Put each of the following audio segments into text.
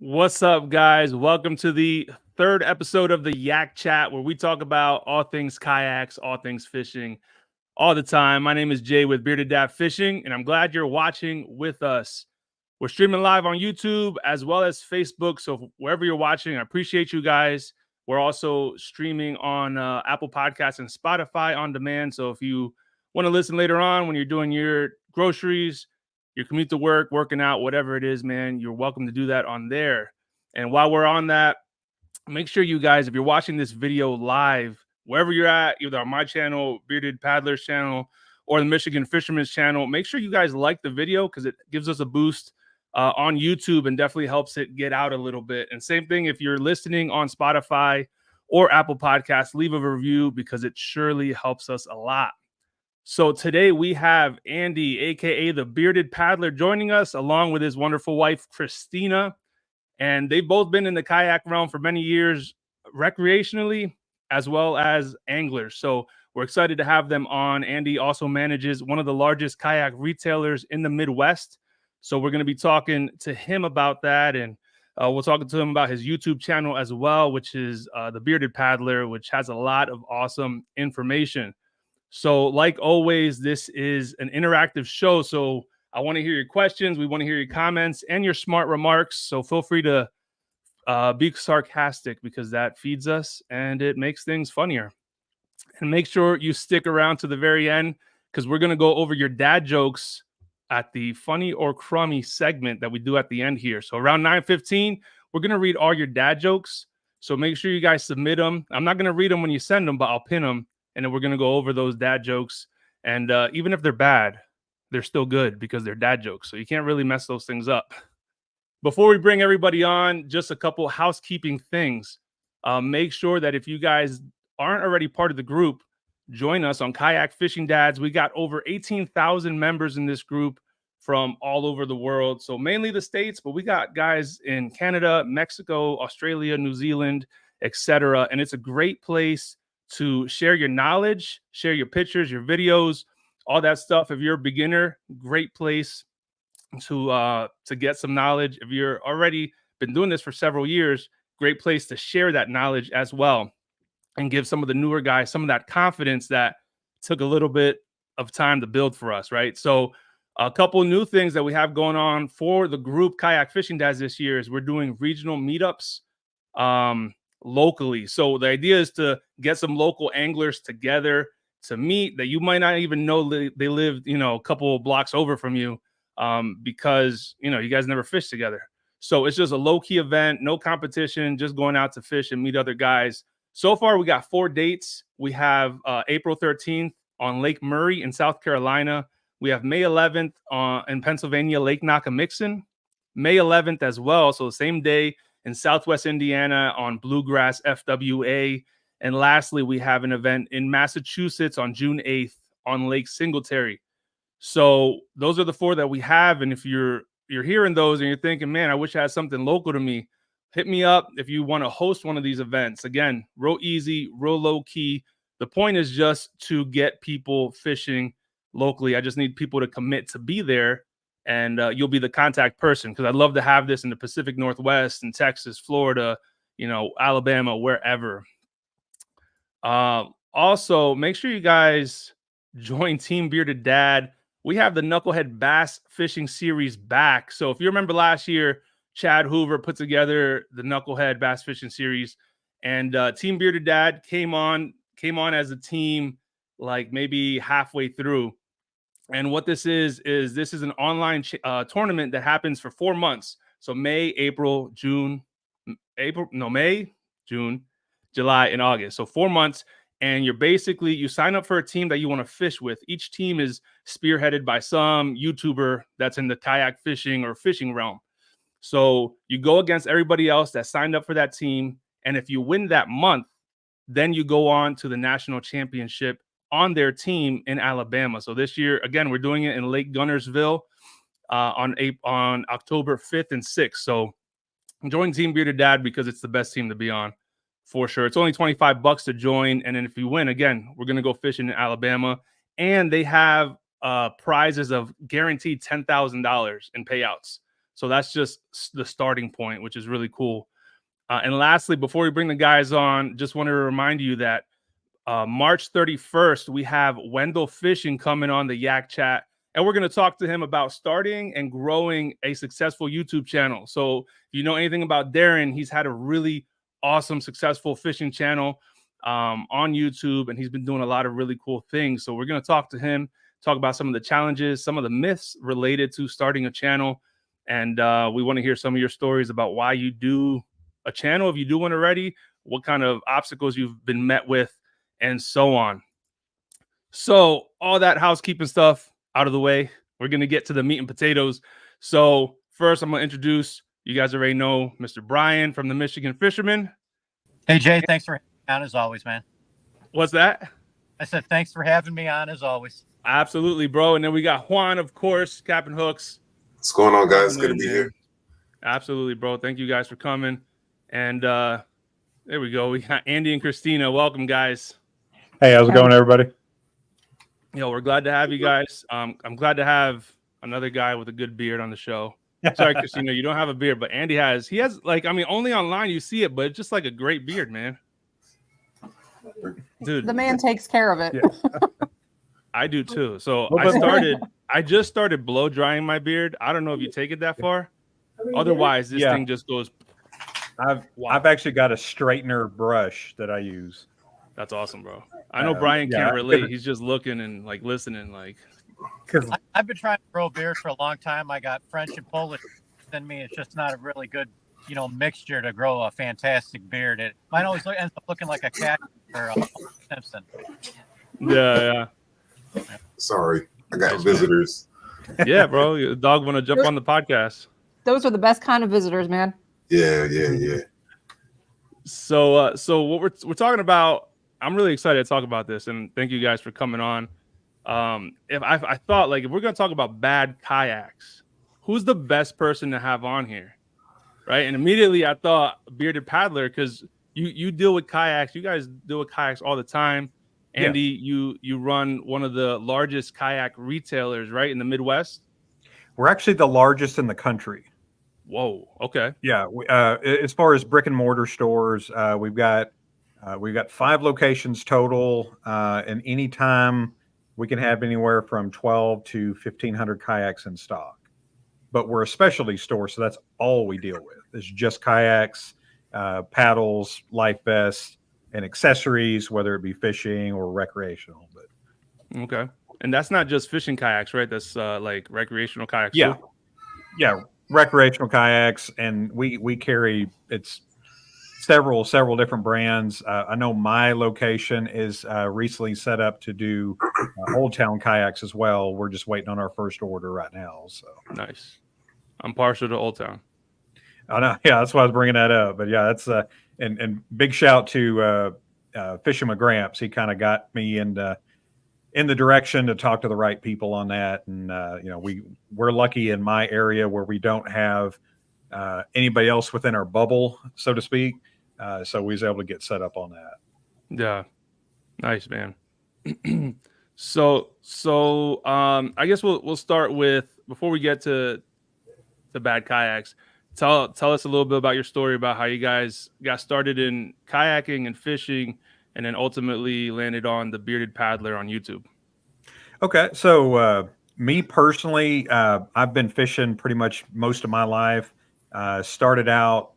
What's up, guys? Welcome to the third episode of the Yak Chat, where we talk about all things kayaks, all things fishing, all the time. My name is Jay with Bearded Dad Fishing, and I'm glad you're watching with us. We're streaming live on YouTube as well as Facebook. So wherever you're watching, I appreciate you guys. We're also streaming on Apple Podcasts and Spotify on demand. So if you want to listen later on when you're doing your groceries, your commute to work, working out, whatever it is, man, you're welcome to do that on there. And while we're on that, make sure you guys, if you're watching this video live, wherever you're at, either on my channel, Bearded Paddlers channel, or the Michigan Fisherman's channel, make sure you guys like the video because it gives us a boost on YouTube and definitely helps it get out a little bit. And same thing if you're listening on Spotify or Apple Podcasts, leave a review because it surely helps us a lot. So today we have Andy, aka the Bearded Paddler, joining us along with his wonderful wife, Christina. And they've both been in the kayak realm for many years, recreationally as well as anglers. So we're excited to have them on. Andy also manages one of the largest kayak retailers in the Midwest. So we're going to be talking to him about that. And we'll talk to him about his YouTube channel as well, which is The Bearded Paddler, which has a lot of awesome information. So, like always, this is an interactive show. So, I want to hear your questions. We want to hear your comments and your smart remarks. So, feel free to be sarcastic because that feeds us and it makes things funnier. And make sure you stick around to the very end because we're going to go over your dad jokes at the funny or crummy segment that we do at the end here. So, around 9:15, we're going to read all your dad jokes. So, make sure you guys submit them. I'm not going to read them when you send them, but I'll pin them and then we're going to go over those dad jokes. And even if they're bad, they're still good because they're dad jokes. So you can't really mess those things up. Before we bring everybody on, just a couple housekeeping things. Make sure that if you guys aren't already part of the group, join us on Kayak Fishing Dads. We got over 18,000 members in this group from all over the world. So mainly the States, but we got guys in Canada, Mexico, Australia, New Zealand, etc. And it's a great place to share your knowledge, share your pictures, your videos, all that stuff. If you're a beginner, great place to get some knowledge. If you're already been doing this for several years, great place to share that knowledge as well and give some of the newer guys some of that confidence that took a little bit of time to build for us, right? So a couple new things that we have going on for the group Kayak Fishing Dads this year is we're doing regional meetups locally. So the idea is to get some local anglers together to meet that you might not even know they live, a couple of blocks over from you because, you guys never fished together. So it's just a low-key event, no competition, just going out to fish and meet other guys. So far, we got 4 dates. We have April 13th on Lake Murray in South Carolina. We have May 11th in Pennsylvania, Lake Nakamixon. May 11th as well, so the same day in Southwest Indiana on Bluegrass FWA. And lastly, we have an event in Massachusetts on June 8th on Lake Singletary. So those are the 4 that we have. And if you're hearing those and you're thinking, man, I wish I had something local to me, hit me up if you want to host one of these events. Again, real easy, real low key. The point is just to get people fishing locally. I just need people to commit to be there, and you'll be the contact person because I'd love to have this in the Pacific Northwest and Texas, Florida, Alabama, wherever. Also, make sure you guys join Team Bearded Dad. We have the Knucklehead Bass Fishing Series back. So if you remember last year, Chad Hoover put together the Knucklehead Bass Fishing Series, and Team Bearded Dad came on as a team like maybe halfway through. And what this is an online tournament that happens for 4 months. So May, June, July, and August. So 4 months. And you sign up for a team that you want to fish with. Each team is spearheaded by some YouTuber that's in the kayak fishing or fishing realm. So you go against everybody else that signed up for that team. And if you win that month, then you go on to the national championship on their team in Alabama. So this year, again, we're doing it in Lake Gunnersville on October 5th and 6th. So join Team Bearded Dad because it's the best team to be on for sure. It's only $25 to join. And then if you win, again, we're going to go fishing in Alabama. And they have prizes of guaranteed $10,000 in payouts. So that's just the starting point, which is really cool. And lastly, before we bring the guys on, just wanted to remind you that March 31st, we have Wendell Fishing coming on the Yak Chat, and we're going to talk to him about starting and growing a successful YouTube channel. So if you know anything about Darren, he's had a really awesome, successful fishing channel on YouTube, and he's been doing a lot of really cool things. So we're going to talk to him, talk about some of the challenges, some of the myths related to starting a channel, and we want to hear some of your stories about why you do a channel, if you do one already, what kind of obstacles you've been met with, and so on. So all that housekeeping stuff out of the way, we're going to get to the meat and potatoes. So first, I'm going to introduce, you guys already know, Mr. Bryan from the Michigan Fisherman. Hey, Jay, thanks for having me on as always, man. What's that? I said, thanks for having me on as always. Absolutely, bro. And then we got Juan, of course, Captain Hooks. What's going on, guys? Good to be here. Absolutely, bro. Thank you guys for coming. And there we go. We got Andy and Christina. Welcome, guys. Hey, how's it going, everybody? Yo, we're glad to have you guys. I'm glad to have another guy with a good beard on the show. Sorry, Christina, you don't have a beard, but Andy has. He has, like, I mean, only online you see it, but it's just like a great beard, man. Dude, the man takes care of it. Yeah. I do too. So I just started blow drying my beard. I don't know if you take it that far. Otherwise, this thing just goes. I've actually got a straightener brush that I use. That's awesome, bro. I know Bryan can't relate. He's just looking and like listening, like. I've been trying to grow a beard for a long time. I got French and Polish in me. It's just not a really good, mixture to grow a fantastic beard. Mine always ends up looking like a cat or a Simpson. Yeah. Sorry, I got visitors. Yeah, bro. The dog want to jump on the podcast. Those are the best kind of visitors, man. Yeah. So what we're talking about, I'm really excited to talk about this, and thank you guys for coming on. If I thought, like, if we're gonna talk about bad kayaks, who's the best person to have on here, right? And immediately I thought Bearded Paddler, because you deal with kayaks, you guys deal with kayaks all the time. Andy, you run one of the largest kayak retailers, right, in the Midwest. We're actually the largest in the country. Whoa. Okay. Yeah. As far as brick and mortar stores, we've got 5 locations total, and anytime we can have anywhere from 12 to 1,500 kayaks in stock. But we're a specialty store, so that's all we deal with. It's just kayaks, paddles, life vests, and accessories, whether it be fishing or recreational. But okay, and that's not just fishing kayaks, right? That's like recreational kayaks. Yeah, too? Yeah, recreational kayaks, and we carry several different brands. I know my location is recently set up to do Old Town kayaks as well. We're just waiting on our first order right now. So nice. I'm partial to Old Town. I know. Yeah, that's why I was bringing that up. But yeah, that's and big shout to Fishing McGramps. He kind of got me in the direction to talk to the right people on that. And we're lucky in my area where we don't have anybody else within our bubble, so to speak. So we was able to get set up on that. Yeah, nice, man. So I guess we'll start with, before we get to bad kayaks. Tell us a little bit about your story about how you guys got started in kayaking and fishing, and then ultimately landed on the Bearded Paddler on YouTube. Okay, so me personally, I've been fishing pretty much most of my life. Started out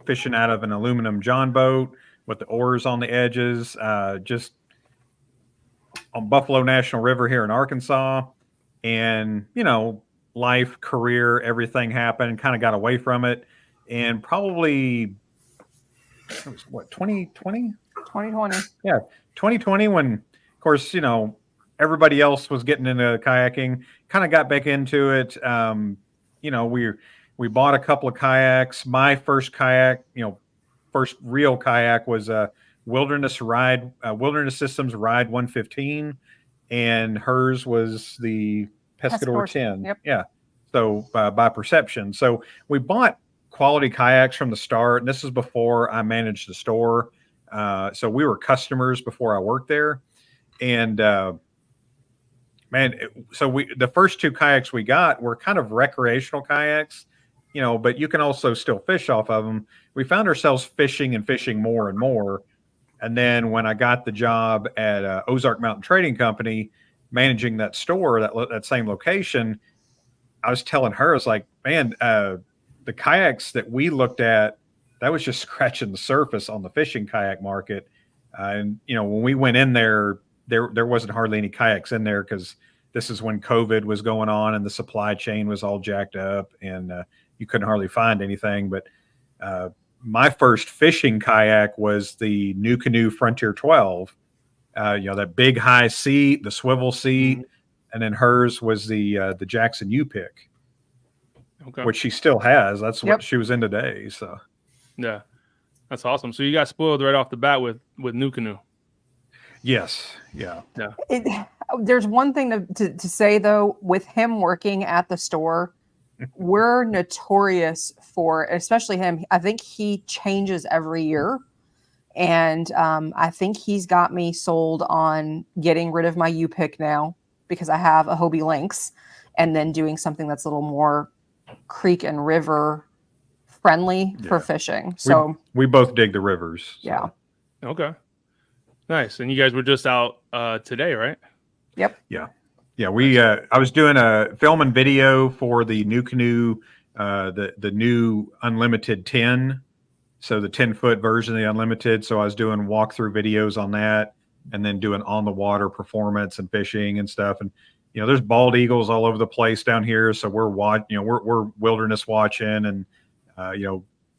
fishing out of an aluminum John boat with the oars on the edges, just on Buffalo National River here in Arkansas. And, life, career, everything happened, kind of got away from it. And probably, it was, 2020? 2020. Yeah, 2020, when, of course, everybody else was getting into kayaking, kind of got back into it. We bought a couple of kayaks. My first kayak, first real kayak was a Wilderness Systems Ride 115, and hers was the Pescador 10. Yep. Yeah. So by Perception. So we bought quality kayaks from the start, and this is before I managed the store. So we were customers before I worked there. And the first 2 kayaks we got were kind of recreational kayaks. but you can also still fish off of them. We found ourselves fishing and fishing more and more. And then when I got the job at Ozark Mountain Trading Company, managing that store, that same location, I was telling her, I was like, man, the kayaks that we looked at, that was just scratching the surface on the fishing kayak market. And, when we went in there wasn't hardly any kayaks in there because this is when COVID was going on and the supply chain was all jacked up and you couldn't hardly find anything. But my first fishing kayak was the New Canoe Frontier 12, that big high seat, the swivel seat. Mm-hmm. And then hers was the Jackson U-Pick, which she still has. That's what she was in today. So, yeah, that's awesome. So you got spoiled right off the bat with New Canoe. Yes. Yeah. There's one thing to say though, with him working at the store, we're notorious for, especially him. I think he changes every year. And I think he's got me sold on getting rid of my U-Pick now, because I have a Hobie Lynx, and then doing something that's a little more creek and river friendly for fishing. So we both dig the rivers. So. Yeah. Okay. Nice. And you guys were just out today, right? Yep. Yeah. Yeah. I was doing a film and video for the New Canoe, the new Unlimited 10. So the 10-foot version of the Unlimited. So I was doing walkthrough videos on that, and then doing on the water performance and fishing and stuff. And, there's bald eagles all over the place down here. So we're we're wilderness watching, and,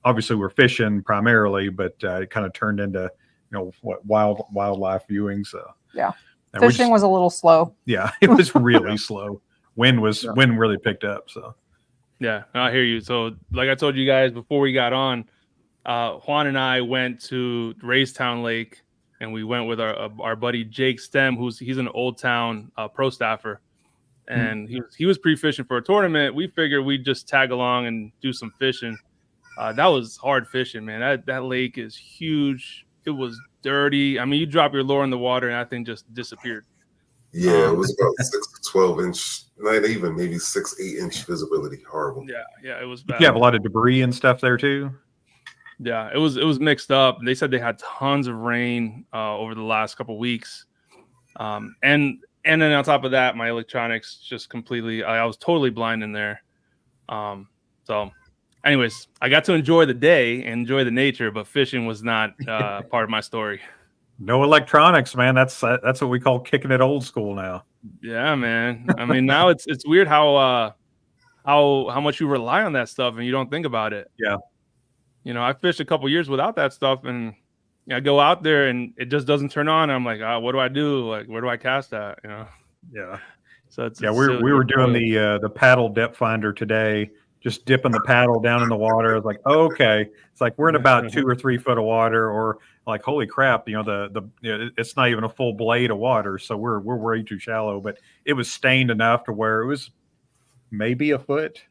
obviously we're fishing primarily, but it kind of turned into, wildlife viewing. So yeah, fishing was a little slow. Yeah, it was really slow. Wind really picked up. So yeah, I hear you. So like I told you guys before we got on, Juan and I went to Raystown Lake, and we went with our buddy Jake Stem, he's an Old Town pro staffer, and he was pre-fishing for a tournament. We figured we'd just tag along and do some fishing. That was hard fishing, man. That lake is huge. It was dirty. I mean, you drop your lure in the water and that thing just disappeared. Yeah, it was about 6 to 12 inch, not even, maybe 6, 8 inch visibility. Horrible. Yeah, it was bad. You have a lot of debris and stuff there too. Yeah, it was mixed up. They said they had tons of rain over the last couple of weeks, and then on top of that, my electronics just completely. I was totally blind in there. So, anyways, I got to enjoy the day and enjoy the nature, but fishing was not part of my story. No electronics, man. That's what we call kicking it old school now. Yeah, man. I mean, now it's weird how much you rely on that stuff and you don't think about it. Yeah. I fished a couple years without that stuff, and I go out there and it just doesn't turn on. And I'm like, what do I do? Like, where do I cast at? Yeah. So we were doing the paddle depth finder today, just dipping the paddle down in the water. I was like, oh, okay. It's like we're in about 2 or 3 foot of water, or like, holy crap, it's not even a full blade of water, so we're way too shallow. But it was stained enough to where it was maybe a foot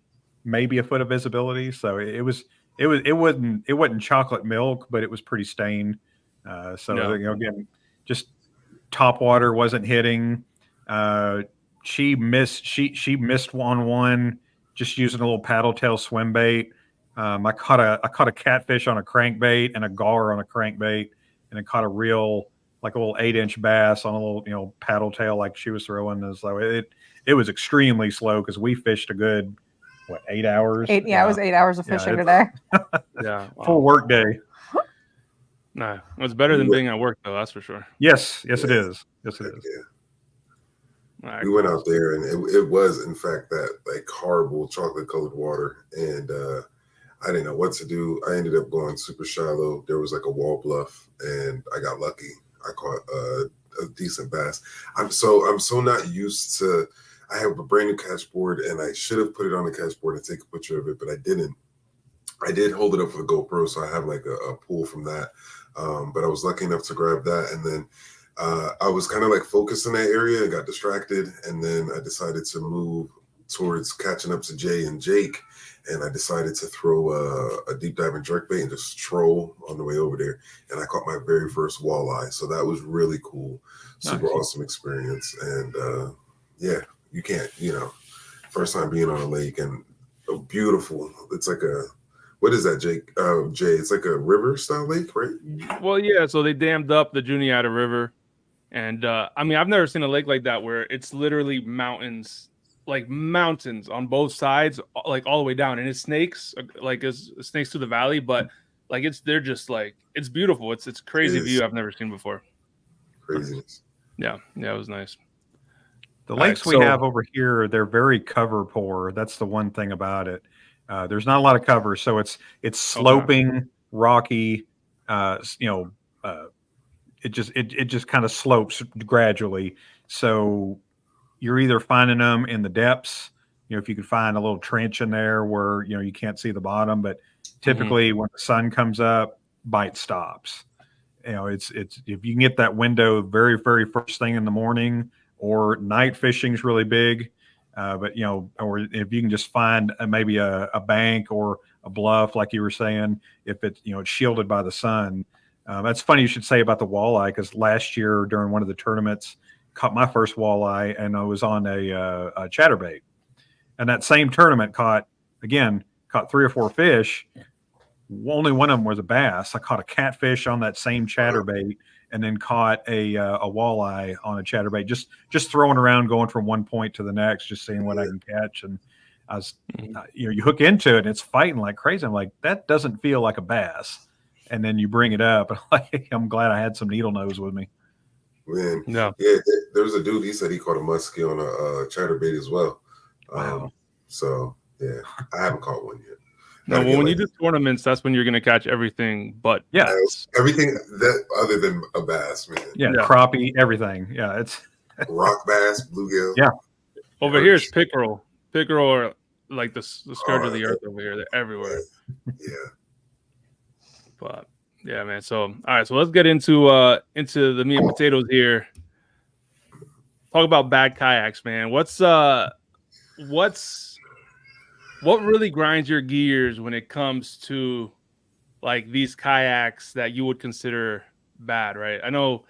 of visibility. So it wasn't chocolate milk, but it was pretty stained. Again, just top water wasn't hitting. She missed one just using a little paddle tail swim bait. I caught a catfish on a crankbait and a gar on a crankbait, and I caught a real, like a little 8-inch bass on a little paddle tail like she was throwing. And so it was extremely slow because we fished a good 8 hours. It was 8 hours of fishing today. Yeah, wow. Full work day. No, it's better than being at work though. That's for sure. It is. Yes, it is. Yeah. Right, we went out there, and it was, in fact, that like horrible chocolate colored water, and I didn't know what to do. I ended up going super shallow. There was like a wall bluff, and I got lucky. I caught a decent bass. I'm so not used to. I have a brand new catch board, and I should have put it on the catch board and take a picture of it, but I didn't. I did hold it up for the GoPro, so I have like a pool from that. But I was lucky enough to grab that, and then I was kind of like focused in that area and got distracted, and then I decided to move towards catching up to Jay and Jake, and I decided to throw a deep diving jerkbait and just troll on the way over there, and I caught my very first walleye. So that was really cool, super awesome experience, and yeah, you can't, first time being on a lake and beautiful. It's like what is that, Jake? Jay, it's like a river style lake, right? Well, yeah. So they dammed up the Juniata River, and I mean, I've never seen a lake like that where it's literally mountains, like mountains on both sides, like all the way down, and it's snakes, like it's snakes to the valley, but like they're just like it's beautiful. It's crazy view I've never seen before. Craziness. Yeah, it was nice. The lakes we have over here, they're very cover poor. That's the one thing about it. There's not a lot of cover, so it's sloping, rocky. It just kind of slopes gradually. So you're either finding them in the depths. If you could find a little trench in there where you can't see the bottom, but typically when the sun comes up, bite stops. It's if you can get that window very, very first thing in the morning, or night fishing is really big. But or if you can just find maybe a bank or a bluff, like you were saying, if it's it's shielded by the sun. That's funny you should say about the walleye, because last year during one of the tournaments, caught my first walleye, and I was on a chatterbait, and that same tournament caught 3 or 4 fish. Only one of them was a bass. I caught a catfish on that same chatterbait, and then caught a walleye on a chatterbait. Just throwing around, going from one point to the next, just seeing what I can catch. And I was, you hook into it, and it's fighting like crazy. I'm like, that doesn't feel like a bass. And then you bring it up, and I'm glad I had some needle nose with me. Man, yeah. There was a dude. He said he caught a muskie on a chatterbait as well. Wow. So yeah, I haven't caught one yet. No, when you do tournaments, that's when you're going to catch everything but bass. Everything that other than a bass, man. Yeah, crappie, everything. Yeah, it's rock bass, bluegill. Yeah. Over here is pickerel. Pickerel are like the scourge of the earth over here. They're everywhere. Yeah. But yeah, man. So all right, so let's get into the meat and potatoes here. Talk about bad kayaks, man. What really grinds your gears when it comes to like these kayaks that you would consider bad, right? I know.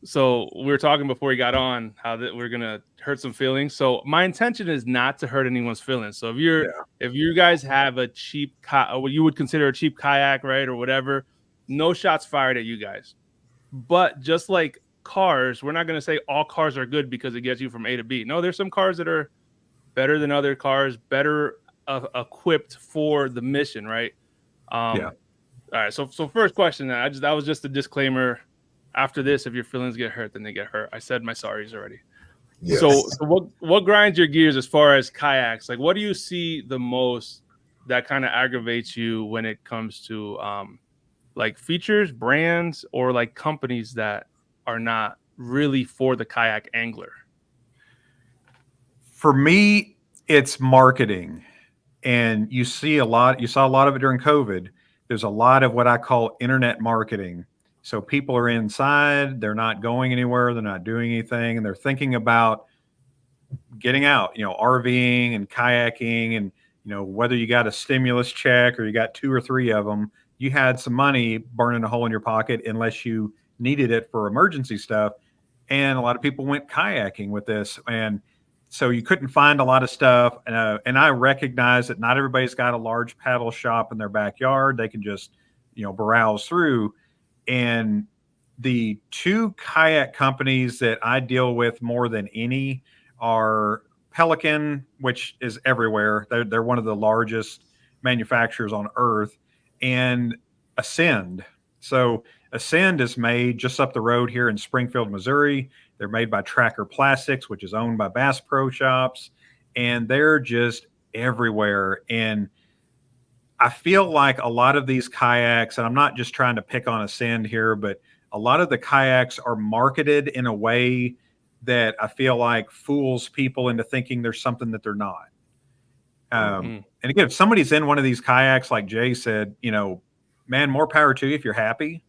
So we were talking before we got on how that we're gonna hurt some feelings. So my intention is not to hurt anyone's feelings. So if you guys have a cheap what you would consider a cheap kayak, right, or whatever, no shots fired at you guys. But just like cars, we're not gonna say all cars are good because it gets you from A to B. No, there's some cars that are better than other cars, better equipped for the mission, right? All right. So first question, that was just a disclaimer. After this, if your feelings get hurt, then they get hurt. I said my sorries already. Yes. So what grinds your gears as far as kayaks? Like, what do you see the most that kind of aggravates you when it comes to like features, brands, or like companies that are not really for the kayak angler? For me, it's marketing. And you saw a lot of it during COVID. There's a lot of what I call internet marketing. So people are inside, they're not going anywhere, they're not doing anything, and they're thinking about getting out, RVing and kayaking, and whether you got a stimulus check or you got 2 or 3 of them, you had some money burning a hole in your pocket unless you needed it for emergency stuff. And a lot of people went kayaking with this, and so you couldn't find a lot of stuff. And I recognize that not everybody's got a large paddle shop in their backyard. They can just, browse through. And the 2 kayak companies that I deal with more than any are Pelican, which is everywhere. They're one of the largest manufacturers on earth, and Ascend. So Ascend is made just up the road here in Springfield, Missouri. They're made by Tracker Plastics, which is owned by Bass Pro Shops, and they're just everywhere. And I feel like a lot of these kayaks, and I'm not just trying to pick on Ascend here, but a lot of the kayaks are marketed in a way that I feel like fools people into thinking there's something that they're not. And again, if somebody's in one of these kayaks, like Jay said, man, more power to you if you're happy.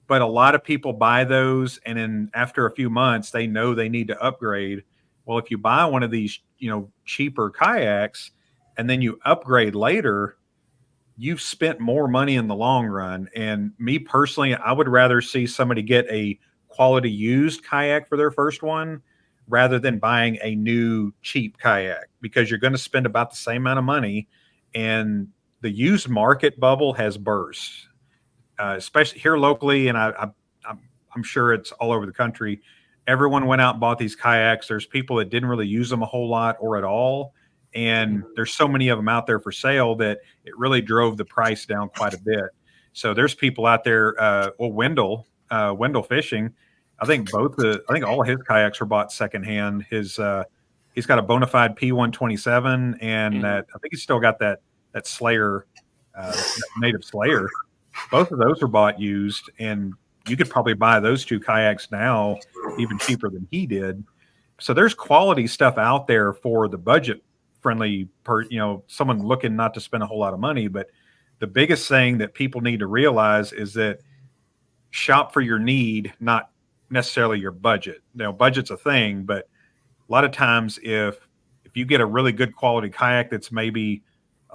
But a lot of people buy those, and then after a few months, they know they need to upgrade. Well, if you buy one of these, cheaper kayaks, and then you upgrade later, you've spent more money in the long run. And me personally, I would rather see somebody get a quality used kayak for their first one rather than buying a new cheap kayak, because you're going to spend about the same amount of money. and the used market bubble has burst, especially here locally. And I'm sure it's all over the country. Everyone went out and bought these kayaks. There's people that didn't really use them a whole lot or at all. And there's so many of them out there for sale that it really drove the price down quite a bit. So there's people out there. Wendell Fishing, I think all of his kayaks were bought secondhand. He's got a bona fide P127, and that I think he's still got that Slayer, that native Slayer. Both of those were bought used, and you could probably buy those two kayaks now even cheaper than he did. So there's quality stuff out there for the budget friendly someone looking not to spend a whole lot of money. But the biggest thing that people need to realize is that shop for your need, not necessarily your budget. Budget's a thing, but a lot of times if you get a really good quality kayak that's maybe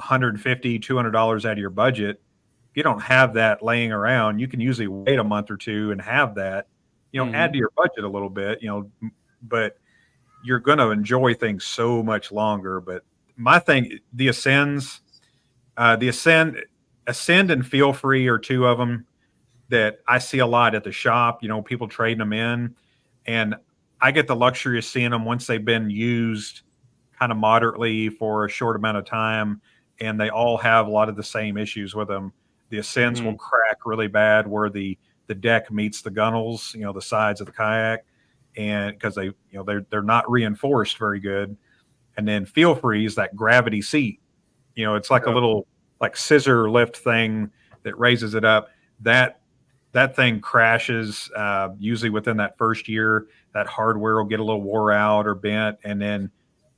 $150, $200 out of your budget, if you don't have that laying around, you can usually wait a month or two and have that, add to your budget a little bit, but you're going to enjoy things so much longer. But my thing, the Ascend and Feel Free are two of them that I see a lot at the shop, people trading them in, and I get the luxury of seeing them once they've been used kind of moderately for a short amount of time, and they all have a lot of the same issues with them. The Ascends will crack really bad where the deck meets the gunnels, the sides of the kayak, and because they're not reinforced very good. And then Feel Free is that gravity seat. It's like a little like scissor lift thing that raises it up. That thing crashes usually within that first year. That hardware will get a little wore out or bent, and then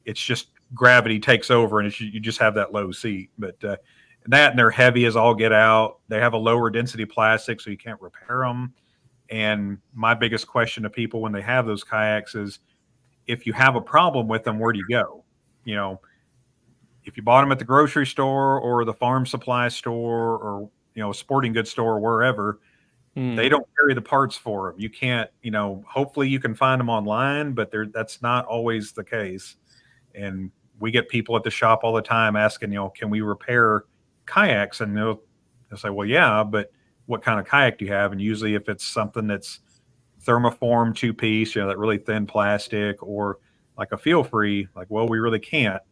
it's just gravity takes over, and you just have that low seat. But that, and they're heavy as all get out. They have a lower density plastic, so you can't repair them. And my biggest question to people when they have those kayaks is, if you have a problem with them, where do you go? If you bought them at the grocery store or the farm supply store or a sporting goods store or wherever, they don't carry the parts for them. You can't, hopefully you can find them online, but that's not always the case. And we get people at the shop all the time asking, can we repair kayaks? And they'll say, well, yeah, but what kind of kayak do you have? And usually if it's something that's thermoform 2-piece, that really thin plastic, or like a Feel Free, like, well, we really can't.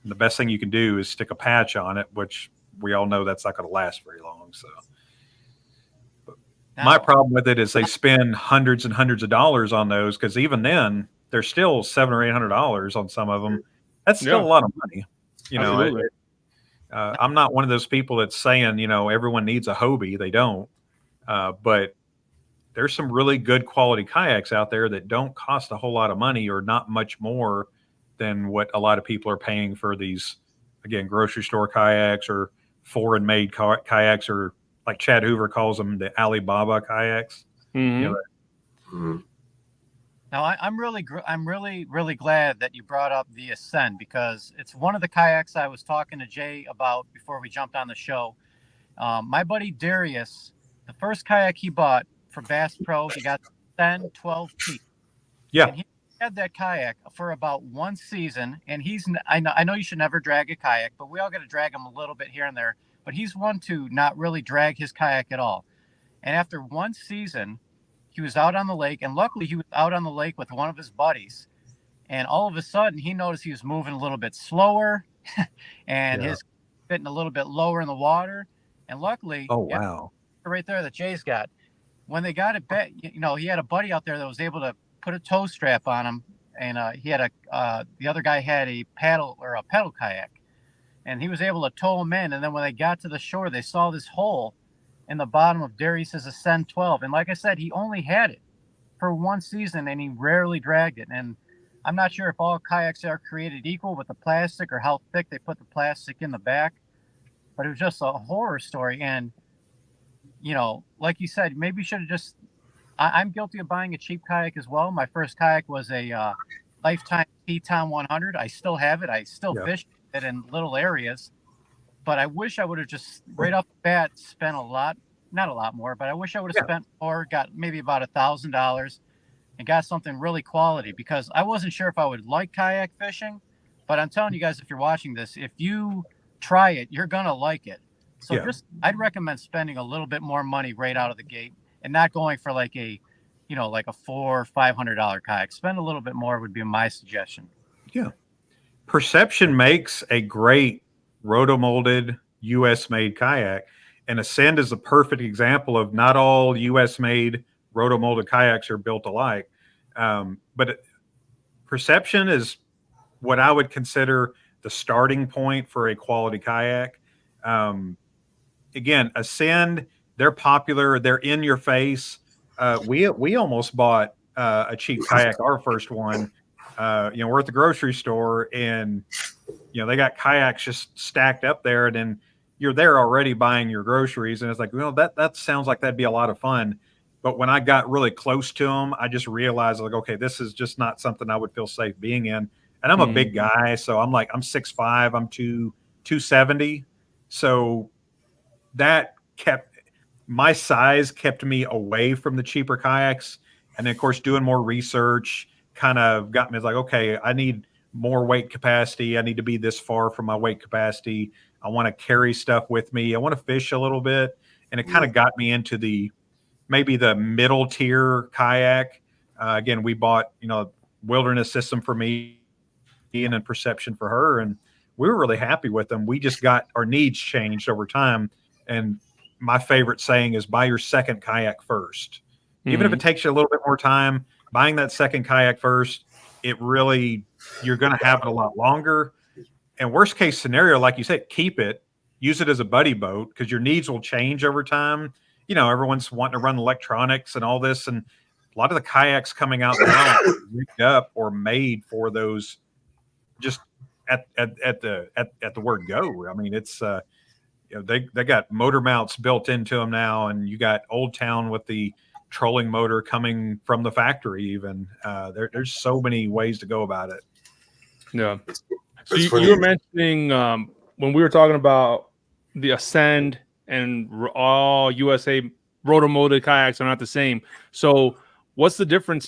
And the best thing you can do is stick a patch on it, which we all know that's not going to last very long. So my problem with it is they spend hundreds and hundreds of dollars on those, because even then they're still $700 or $800 on some of them. That's still a lot of money. I'm not one of those people that's saying, everyone needs a Hobie. They don't. But there's some really good quality kayaks out there that don't cost a whole lot of money, or not much more than what a lot of people are paying for these, again, grocery store kayaks or foreign made kayaks, or like Chad Hoover calls them, the Alibaba kayaks. Now, I'm really glad that you brought up the Ascend, because it's one of the kayaks I was talking to Jay about before we jumped on the show. My buddy Darius, the first kayak he bought for Bass Pro, he got the Ascend 12P. Yeah. And he had that kayak for about one season, and I know you should never drag a kayak, but we all got to drag him a little bit here and there. But he's one to not really drag his kayak at all. And after one season, he was out on the lake, and luckily he was out on the lake with one of his buddies. And all of a sudden, he noticed he was moving a little bit slower, and his fitting a little bit lower in the water. And luckily, right there that Jay's got, when they got it back, he had a buddy out there that was able to put a tow strap on him, and he had the other guy had a pedal kayak. And he was able to tow him in. And then when they got to the shore, they saw this hole in the bottom of Darius's Ascend 12. And like I said, he only had it for one season, and he rarely dragged it. And I'm not sure if all kayaks are created equal with the plastic, or how thick they put the plastic in the back. But it was just a horror story. And, like you said, maybe you should have just... I'm guilty of buying a cheap kayak as well. My first kayak was a Lifetime Teton 100. I still have it. I still fish it in little areas, but I wish I would have just right off the bat spent not a lot more, but I wish I would have spent more, got maybe about $1,000 and got something really quality, because I wasn't sure if I would like kayak fishing. But I'm telling you guys, if you're watching this, if you try it. You're going to like it. So Yeah. I'd recommend spending a little bit more money right out of the gate and not going for like a, like a $400 or $500 kayak. Spend a little bit more would be my suggestion. Yeah. Perception makes a great rotomolded US made kayak, and Ascend is a perfect example of not all US made rotomolded kayaks are built alike. But Perception is what I would consider the starting point for a quality kayak. Again, Ascend, they're popular, they're in your face. We almost bought a cheap kayak, our first one. We're at the grocery store, and they got kayaks just stacked up there, and then you're there already buying your groceries, and it's like, that sounds like that'd be a lot of fun. But when I got really close to them, I just realized, like, okay, this is just not something I would feel safe being in. And I'm a big guy, so I'm 6'5", I'm 270. So that my size kept me away from the cheaper kayaks. And then, of course, doing more research kind of got me like, okay, I need more weight capacity. I need to be this far from my weight capacity. I want to carry stuff with me. I want to fish a little bit. And it kind of got me into maybe the middle tier kayak. Again, we bought, wilderness system for me and then Perception for her. And we were really happy with them. We just got our needs changed over time. And my favorite saying is buy your second kayak first. Even if it takes you a little bit more time, buying that second kayak first, you're going to have it a lot longer. And worst case scenario, like you said, keep it, use it as a buddy boat, because your needs will change over time. Everyone's wanting to run electronics and all this. And a lot of the kayaks coming out now are rigged up or made for those just at the word go. I mean, it's, they got motor mounts built into them now, and you got Old Town with the trolling motor coming from the factory. Even there's so many ways to go about it. Yeah. So you were mentioning when we were talking about the Ascend and all USA rotomolded kayaks are not the same. So what's the difference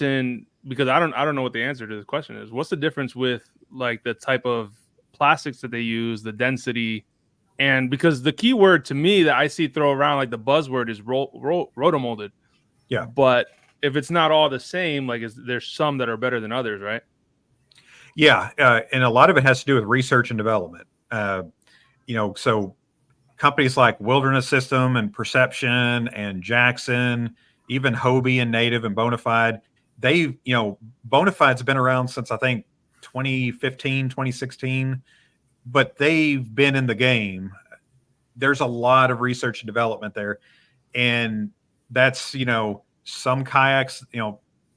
because I don't know what the answer to this question is. What's the difference with like the type of plastics that they use, the density, and because the key word to me that I see throw around, like the buzzword, is rotomolded. Yeah. But if it's not all the same, like there's some that are better than others, right? Yeah. And a lot of it has to do with research and development. So companies like Wilderness System and Perception and Jackson, even Hobie and Native and Bonafide, Bonafide's been around since I think 2015, 2016, but they've been in the game. There's a lot of research and development there. And that's, some kayaks,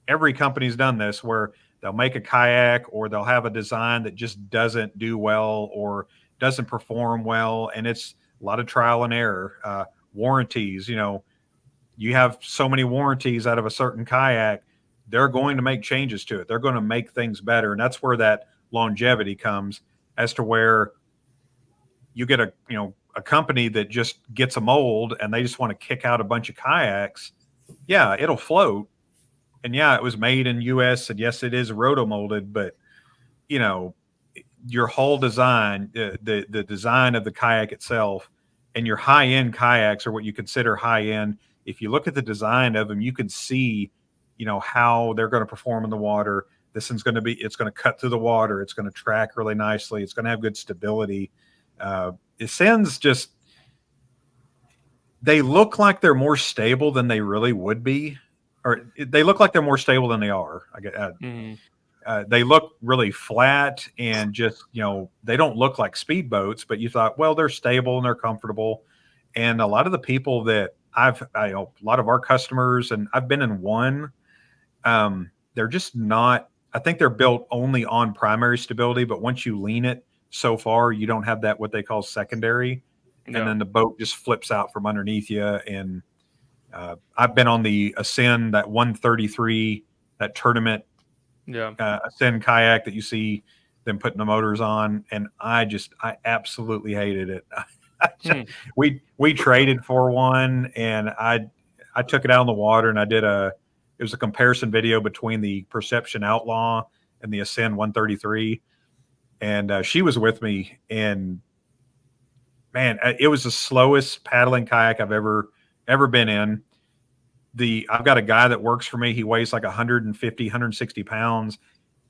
every company's done this where they'll make a kayak or they'll have a design that just doesn't do well or doesn't perform well. And it's a lot of trial and error. Warranties, you have so many warranties out of a certain kayak, they're going to make changes to it. They're going to make things better. And that's where that longevity comes, as to where you get a company that just gets a mold and they just want to kick out a bunch of kayaks. Yeah, it'll float. And yeah, it was made in US, and yes, it is rotomolded, but your whole design, the design of the kayak itself, and your high-end kayaks are what you consider high-end. If you look at the design of them, you can see, how they're going to perform in the water. This one's it's going to cut through the water. It's going to track really nicely. It's going to have good stability. Ascend's just, they look like they're more stable than they really would be, or they look like they're more stable than they are. They look really flat and just, they don't look like speedboats, but you thought, well, they're stable and they're comfortable. And a lot of the people that a lot of our customers, and I've been in one, they're just not, I think they're built only on primary stability, but once you lean it so far, you don't have that, what they call secondary. No. And then the boat just flips out from underneath you. And I've been on the Ascend, that 133, that tournament Ascend kayak that you see them putting the motors on. And I absolutely hated it. We traded for one, and I took it out on the water, and it was a comparison video between the Perception Outlaw and the Ascend 133. And she was with me, and man, it was the slowest paddling kayak I've ever been in. I've got a guy that works for me. He weighs like 150, 160 pounds.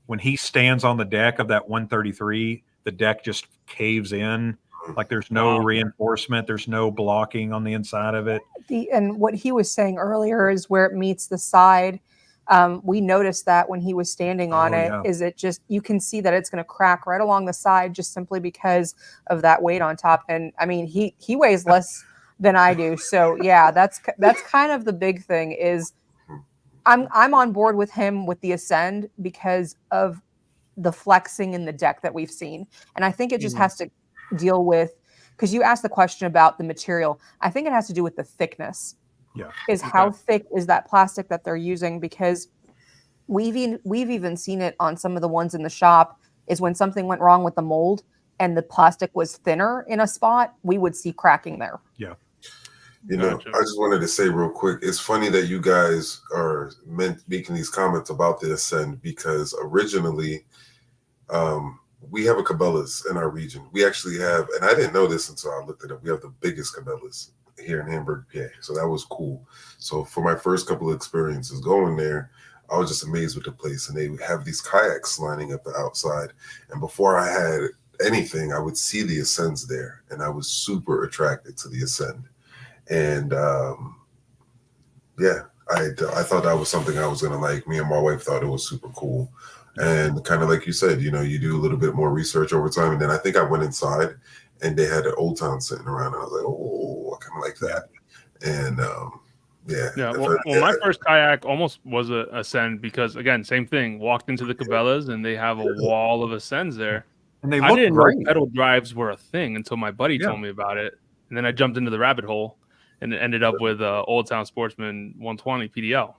When he stands on the deck of that 133, the deck just caves in. Like there's no reinforcement. There's no blocking on the inside of it. And what he was saying earlier is where it meets the side. We noticed that when he was standing on it, is it just, you can see that it's going to crack right along the side just simply because of that weight on top. And I mean, he weighs less than I do. So yeah, that's kind of the big thing is I'm on board with him with the Ascend because of the flexing in the deck that we've seen. And I think it just has to deal with, because you asked the question about the material. I think it has to do with the thickness. Yeah. Is how thick is that plastic that they're using? Because we've even seen it on some of the ones in the shop, is when something went wrong with the mold and the plastic was thinner in a spot, we would see cracking there. Yeah. You know, I just wanted to say real quick, it's funny that you guys are making these comments about the Ascend, because originally we have a Cabela's in our region. We actually have, and I didn't know this until I looked it up, we have the biggest Cabela's here in Hamburg, PA. So that was cool. So for my first couple of experiences going there, I was just amazed with the place. And they have these kayaks lining up the outside. And before I had anything, I would see the Ascends there. And I was super attracted to the Ascend. And yeah, I thought that was something I was going to like. Me and my wife thought it was super cool. And kind of like you said, you know, you do a little bit more research over time. And then I think I went inside and they had an Old Town sitting around. And I was like, oh, I kind of like that. And yeah. Well, my first kayak almost was a Ascend because, again, same thing. Walked into the Cabela's and they have a wall of Ascends there. And I didn't know pedal drives were a thing until my buddy told me about it. And then I jumped into the rabbit hole and ended up with Old Town Sportsman 120 PDL.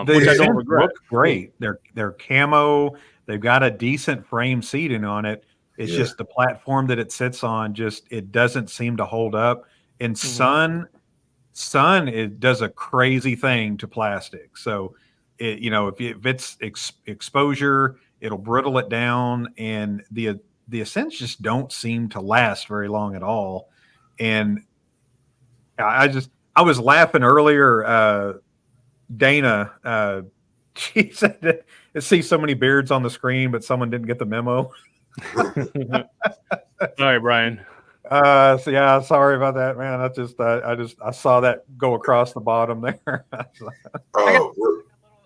Which I don't regret. Look great. They're camo. They've got a decent frame seating on it. It's just the platform that it sits on. It doesn't seem to hold up. And sun, it does a crazy thing to plastic. So, if it's exposure, it'll brittle it down, and the Ascents just don't seem to last very long at all. And I was laughing earlier. Dana, she said to see so many beards on the screen, but someone didn't get the memo. All right, Bryan. So yeah, sorry about that, man. I saw that go across the bottom there.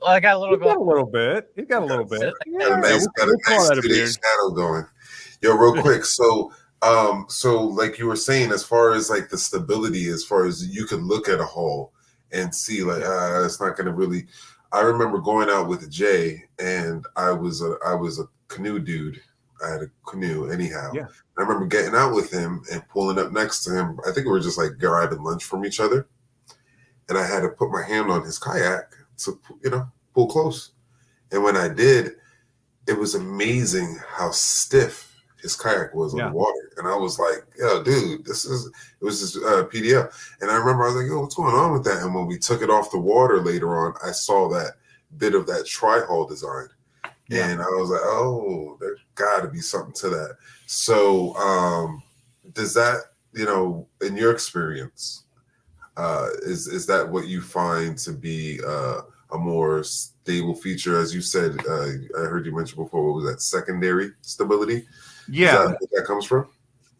I got a little. He's got a little bit. He's got a little bit. Got a nice 2-day shadow going. Yo, real quick. So like you were saying, as far as like the stability, as far as you could look at a hull and see like it's not going to really. I remember going out with Jay, and I was a canoe dude. I had a canoe anyhow. Yeah. I remember getting out with him and pulling up next to him. I think we were just like grabbing lunch from each other, and I had to put my hand on his kayak to pull close. And when I did, it was amazing how stiff his kayak was on the water. And I was like, yo, dude, it was this PDL. And I remember I was like, yo, what's going on with that? And when we took it off the water later on, I saw that bit of that tri-hull design. Yeah. And I was like, oh, there's got to be something to that. So does that, in your experience, is that what you find to be a more stable feature? As you said, I heard you mention before, what was that, secondary stability? Yeah. Is that where that comes from?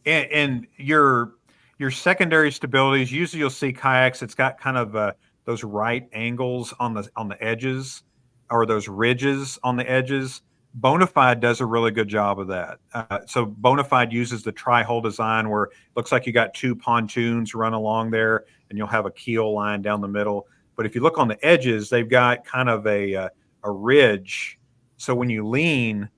And your secondary stabilities, usually you'll see kayaks, it's got kind of those right angles on the edges, or those ridges on the edges. Bonafide does a really good job of that. So Bonafide uses the tri-hull design where it looks like you got two pontoons run along there, and you'll have a keel line down the middle. But if you look on the edges, they've got kind of a ridge. So when you lean,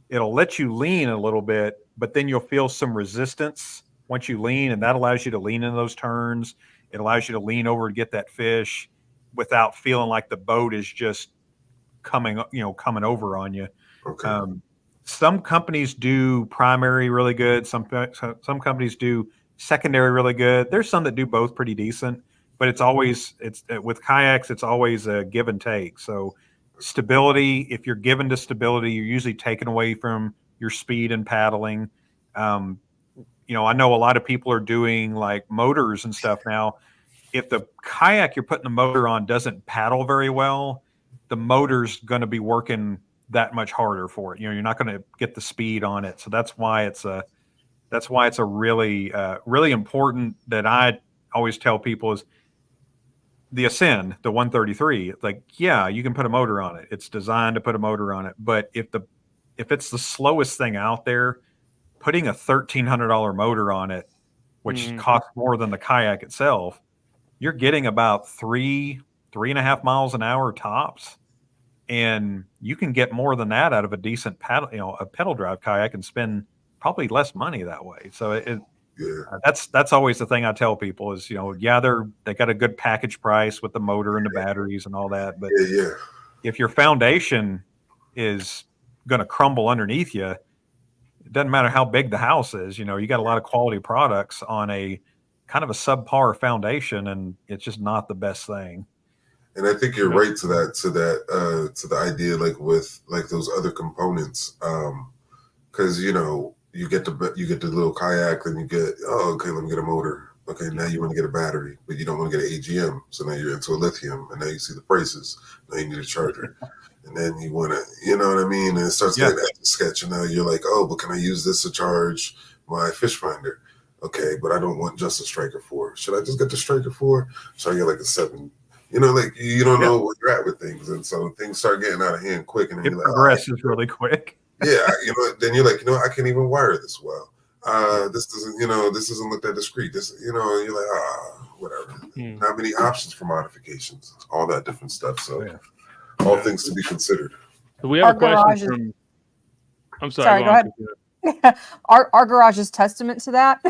it'll let you lean a little bit, but then you'll feel some resistance once you lean, and that allows you to lean in those turns. It allows you to lean over to get that fish without feeling like the boat is just coming over on you. Okay. Some companies do primary really good. Some companies do secondary really good. There's some that do both pretty decent, but it's with kayaks, it's always a give and take. So stability, if you're given to stability, you're usually taken away from your speed and paddling. I know a lot of people are doing like motors and stuff now. If the kayak you're putting the motor on doesn't paddle very well, the motor's going to be working that much harder for it. You're not going to get the speed on it. So that's why it's a really, really important that I always tell people is the Ascend, the 133. Like, yeah, you can put a motor on it. It's designed to put a motor on it. But if it's the slowest thing out there, putting a $1,300 motor on it, which costs more than the kayak itself, you're getting about 3.5 miles an hour tops. And you can get more than that out of a decent paddle, a pedal drive kayak, and spend probably less money that way. So that's always the thing I tell people is, they got a good package price with the motor and the batteries and all that. But if your foundation is going to crumble underneath you, it doesn't matter how big the house is. You got a lot of quality products on a kind of a subpar foundation, and it's just not the best thing. And I think you're right to the idea, like with like those other components, because you get the little kayak, then you get, let me get a motor. Okay, now you want to get a battery, but you don't want to get an AGM, so now you're into a lithium, and now you see the prices. Now you need a charger, and then you want to, you know what I mean? And it starts getting at the sketch, and now you're like, but can I use this to charge my fish finder? Okay, but I don't want just a Striker 4. Should I just get the Striker 4? Should I get like a 7? You don't know where you're at with things, and so things start getting out of hand quick, and then it progresses really quick. Yeah, then you're like, I can't even wire this well. This doesn't look that discreet. This, you're like, whatever. Not many options for modifications, all that different stuff. So, all things to be considered. So we have a question from. I'm sorry. Go ahead. Our garage is testament to that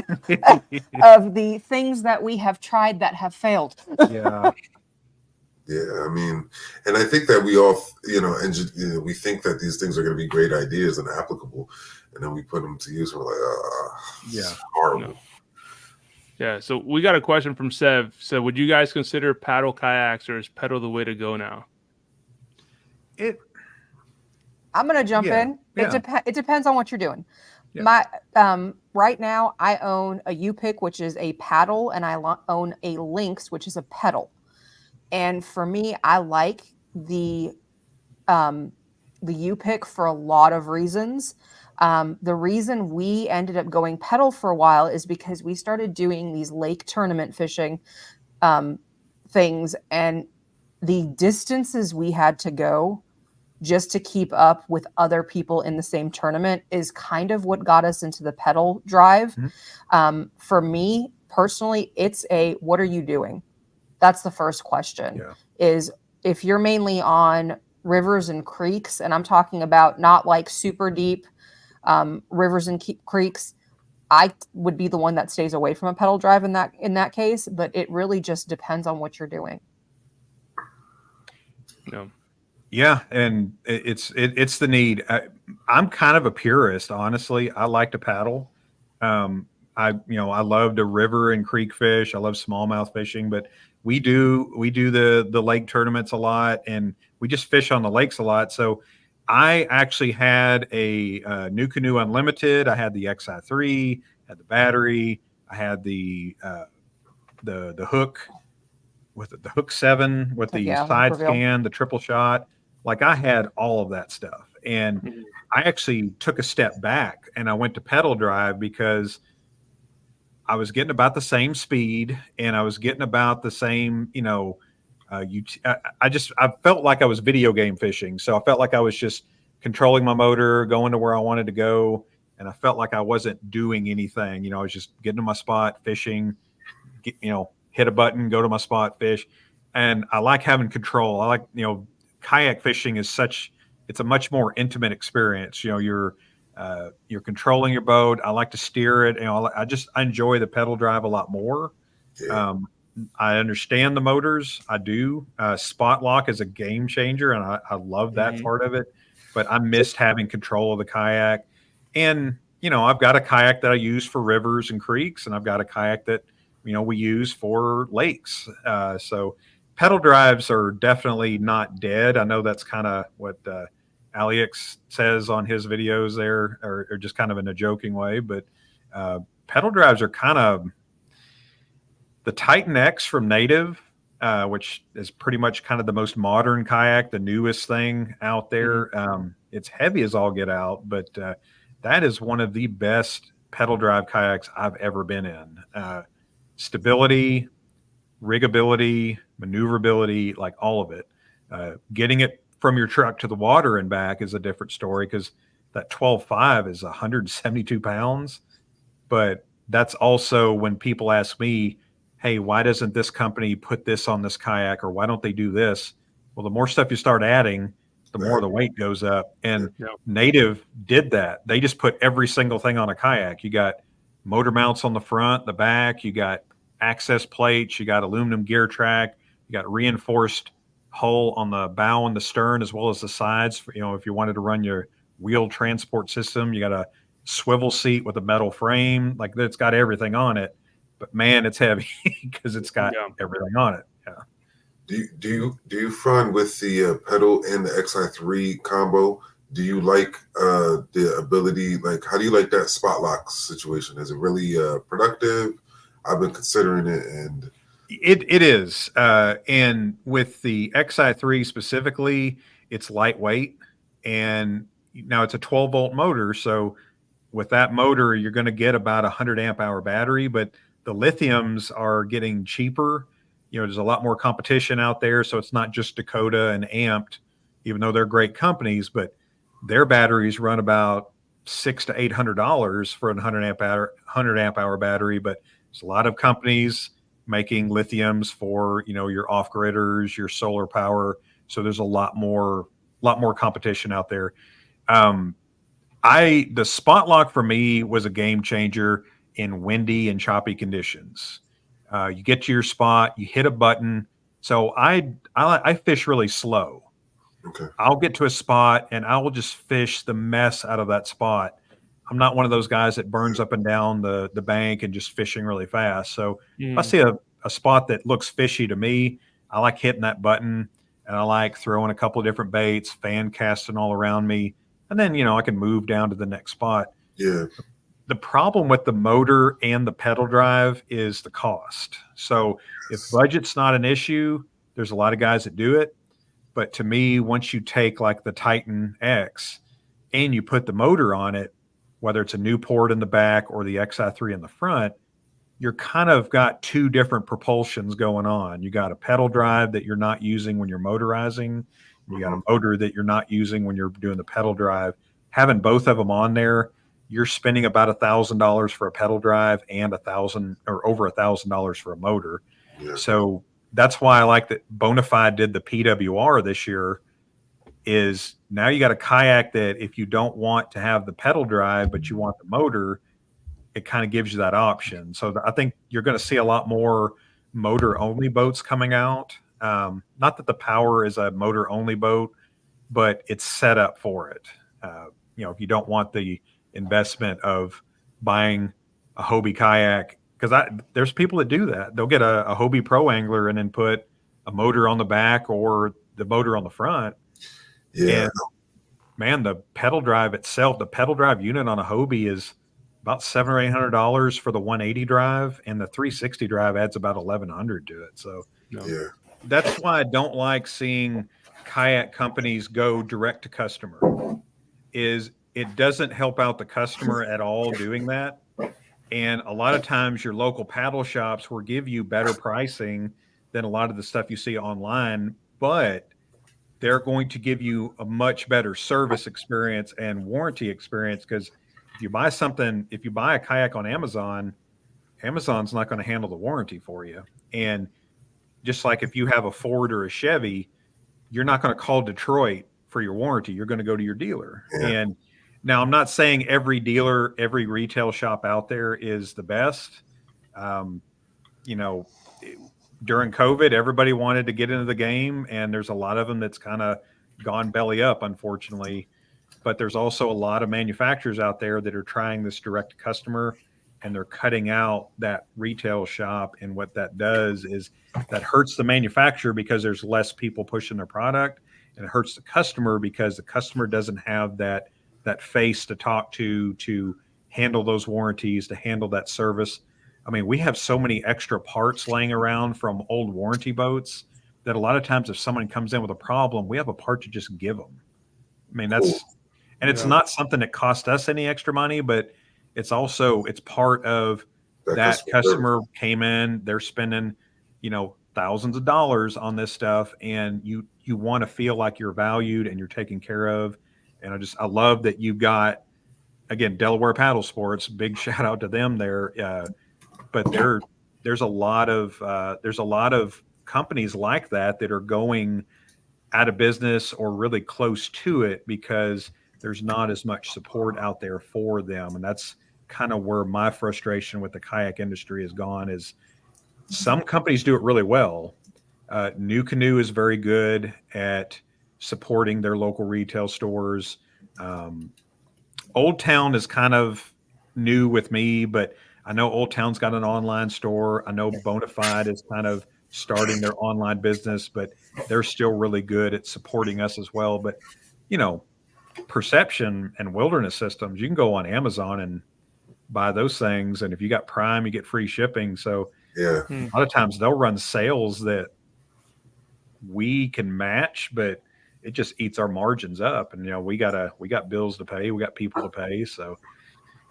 of the things that we have tried that have failed. Yeah, I mean, and I think that we all, we think that these things are going to be great ideas and applicable, and then we put them to use, and we're like, horrible. No. Yeah, so we got a question from Sev. So, would you guys consider paddle kayaks, or is pedal the way to go now? I'm going to jump in. It depends on what you're doing. Yeah. Right now, I own a U-Pick, which is a paddle, and I own a Lynx, which is a pedal. And for me, I like the U-Pick for a lot of reasons. The reason we ended up going pedal for a while is because we started doing these lake tournament fishing things, and the distances we had to go just to keep up with other people in the same tournament is kind of what got us into the pedal drive. Mm-hmm. For me personally, it's what are you doing? That's the first question, is if you're mainly on rivers and creeks, and I'm talking about not like super deep rivers and creeks, I would be the one that stays away from a pedal drive in that case, but it really just depends on what you're doing. Yeah, and it's the need. I'm kind of a purist, honestly. I like to paddle. I love to river and creek fish. I love smallmouth fishing, but we do the lake tournaments a lot, and we just fish on the lakes a lot. So I actually had a New Canoe Unlimited. I had the XI3, had the battery. I had the hook with the Hook 7 with the side scan, the triple shot. Like, I had all of that stuff, and I actually took a step back and I went to pedal drive because I was getting about the same speed, and I was getting about the same, I felt like I was video game fishing. So I felt like I was just controlling my motor, going to where I wanted to go. And I felt like I wasn't doing anything. I was just getting to my spot, fishing, hit a button, go to my spot, fish. And I like having control. I like, kayak fishing is it's a much more intimate experience. You're controlling your boat. I like to steer it. I enjoy the pedal drive a lot more. Yeah. I understand the motors. I do. Spot lock is a game changer, and I love that part of it. But I missed having control of the kayak. And, I've got a kayak that I use for rivers and creeks, and I've got a kayak that, we use for lakes. So pedal drives are definitely not dead. I know that's kind of what Alex says on his videos there, or just kind of in a joking way. But pedal drives are kind of the Titan X from Native, which is pretty much kind of the most modern kayak, the newest thing out there. It's heavy as all get out, but that is one of the best pedal drive kayaks I've ever been in. Stability, riggability, maneuverability, like all of it. Getting it from your truck to the water and back is a different story because that 12.5 is 172 pounds. But that's also when people ask me, hey, why doesn't this company put this on this kayak, or why don't they do this? Well, the more stuff you start adding, the more the weight goes up. And Native did that. They just put every single thing on a kayak. You got motor mounts on the front, the back, you got access plates, you got aluminum gear track, you got reinforced hull on the bow and the stern, as well as the sides. You know, if you wanted to run your wheel transport system, you got a swivel seat with a metal frame. Like, it's got everything on it. But man, it's heavy because it's got everything on it. Yeah. Do you find with the pedal and the XI3 combo, do you like the ability? Like, how do you like that spot lock situation? Is it really productive? I've been considering it, and it is. And with the XI3 specifically, it's lightweight, and now it's a 12-volt motor. So with that motor, you're going to get about 100 amp hour battery, but the lithiums are getting cheaper. You know, there's a lot more competition out there. So it's not just Dakota and Amped, even though they're great companies, but their batteries run about $600 to $800 for a 100 amp hour battery. But there's a lot of companies making lithiums for, you know, your off-gridders, your solar power. So there's a lot more competition out there. The spot lock for me was a game changer in windy and choppy conditions. You get to your spot, you hit a button. So I fish really slow. Okay. I'll get to a spot and I will just fish the mess out of that spot. I'm not one of those guys that burns up and down the bank and just fishing really fast. So if I see a spot that looks fishy to me, I like hitting that button, and I like throwing a couple of different baits, fan casting all around me. And then, you know, I can move down to the next spot. Yeah. The problem with the motor and the pedal drive is the cost. So if budget's not an issue, there's a lot of guys that do it. But to me, once you take like the Titan X and you put the motor on it, whether it's a Newport in the back or the XI3 in the front, you're kind of got two different propulsions going on. You got a pedal drive that you're not using when you're motorizing. You got a motor that you're not using when you're doing the pedal drive. Having both of them on there, you're spending about $1,000 for a pedal drive and $1,000 or over $1,000 for a motor. Yeah. So that's why I like that Bonafide did the PWR this year. Is now you got a kayak that if you don't want to have the pedal drive but you want the motor, it kind of gives you that option. So I think you're going to see a lot more motor only boats coming out. Not that the Power is a motor only boat, but it's set up for it. You know, if you don't want the investment of buying a Hobie kayak, because there's people that do that. They'll get a Hobie Pro Angler and then put a motor on the back or the motor on the front. Yeah. And man, the pedal drive itself, the pedal drive unit on a Hobie is about $700 or $800 for the 180 drive, and the 360 drive adds about $1,100 to it. So Yeah. that's why I don't like seeing kayak companies go direct to customer. Is it doesn't help out the customer at all doing that. And a lot of times your local paddle shops will give you better pricing than a lot of the stuff you see online, but they're going to give you a much better service experience and warranty experience. Because if you buy a kayak on Amazon, Amazon's not going to handle the warranty for you. And just like if you have a Ford or a Chevy, you're not going to call Detroit for your warranty. You're going to go to your dealer. Yeah. And now I'm not saying every dealer, every retail shop out there is the best. You know, during COVID, everybody wanted to get into the game, and there's a lot of them that's kind of gone belly up, unfortunately. But there's also a lot of manufacturers out there that are trying this direct to customer, and they're cutting out that retail shop. And what that does is that hurts the manufacturer because there's less people pushing their product, and it hurts the customer because the customer doesn't have that face to talk to handle those warranties, to handle that service. I mean, we have so many extra parts laying around from old warranty boats that a lot of times if someone comes in with a problem, we have a part to just give them. I mean, Cool. and it's Yeah. not something that costs us any extra money, but it's part of that customer came in, they're spending, thousands of dollars on this stuff, and you want to feel like you're valued and you're taken care of. And I love that you've got, again, Delaware Paddle Sports, big shout out to them there. But there's a lot of companies like that are going out of business or really close to it because there's not as much support out there for them. And that's kind of where my frustration with the kayak industry has gone. Is some companies do it really well. New Canoe is very good at supporting their local retail stores. Old Town is kind of new with me, but I know Old Town's got an online store. I know Bonafide is kind of starting their online business, but they're still really good at supporting us as well. But, Perception and Wilderness Systems, you can go on Amazon and buy those things. And if you got Prime, you get free shipping. So Yeah. a lot of times they'll run sales that we can match, but it just eats our margins up. And, we got bills to pay. We got people to pay. So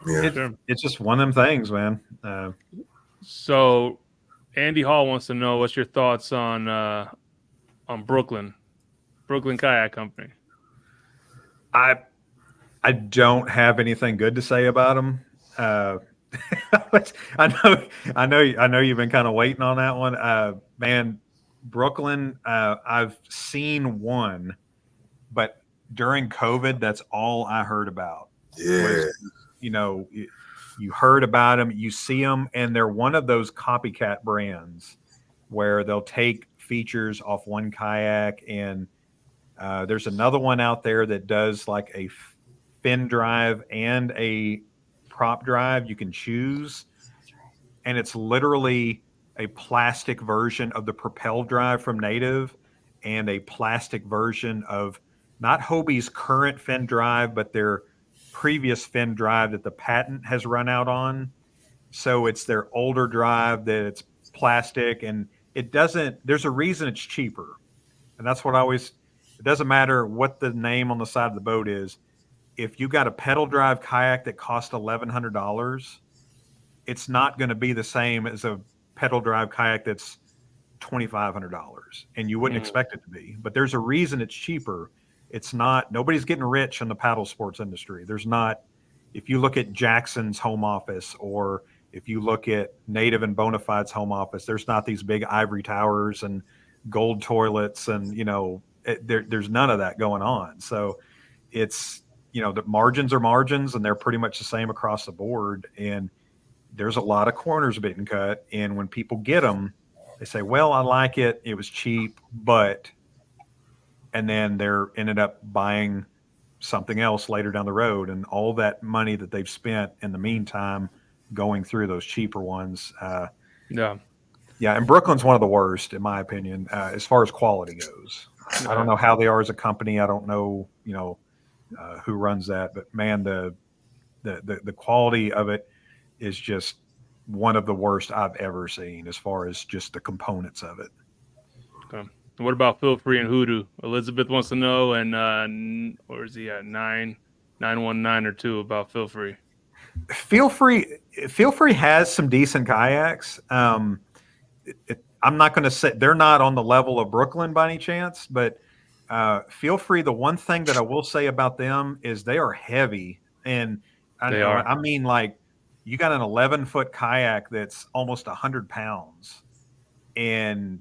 Yeah. it's just one of them things, man. So Andy Hall wants to know what's your thoughts on Brooklyn Kayak Company. I don't have anything good to say about them. I know you've been kind of waiting on that one. Man, Brooklyn, I've seen one, but during COVID, that's all I heard about. Yeah. You heard about them, you see them, and they're one of those copycat brands where they'll take features off one kayak. And there's another one out there that does like a fin drive and a prop drive. You can choose, and it's literally a plastic version of the Propel drive from Native and a plastic version of not Hobie's current fin drive, but their previous fin drive that the patent has run out on. So it's their older drive that it's plastic, and there's a reason it's cheaper. And that's what it doesn't matter what the name on the side of the boat is. If you got a pedal drive kayak that costs $1,100, it's not going to be the same as a pedal drive kayak that's $2,500, and you wouldn't expect it to be. But there's a reason it's cheaper. It's not, nobody's getting rich in the paddle sports industry. There's not, if you look at Jackson's home office, or if you look at Native and Bonafide's home office, there's not these big ivory towers and gold toilets, and there's none of that going on. So it's, the margins are margins, and they're pretty much the same across the board. And there's a lot of corners being cut. And when people get them, they say, well, I like it. It was cheap, and then they're ended up buying something else later down the road. And all that money that they've spent in the meantime going through those cheaper ones. Yeah. And Brooklyn's one of the worst, in my opinion, as far as quality goes. I don't know how they are as a company. I don't know, who runs that, but man, the quality of it is just one of the worst I've ever seen as far as just the components of it. Okay. What about Feel Free and Hoodoo? Elizabeth wants to know, and where is he at? 919 or 2 about Feel Free. Feel Free has some decent kayaks. I'm not going to say they're not on the level of Brooklyn by any chance, but Feel Free, the one thing that I will say about them is they are heavy. And I mean, like, you got an 11-foot kayak that's almost 100 pounds, and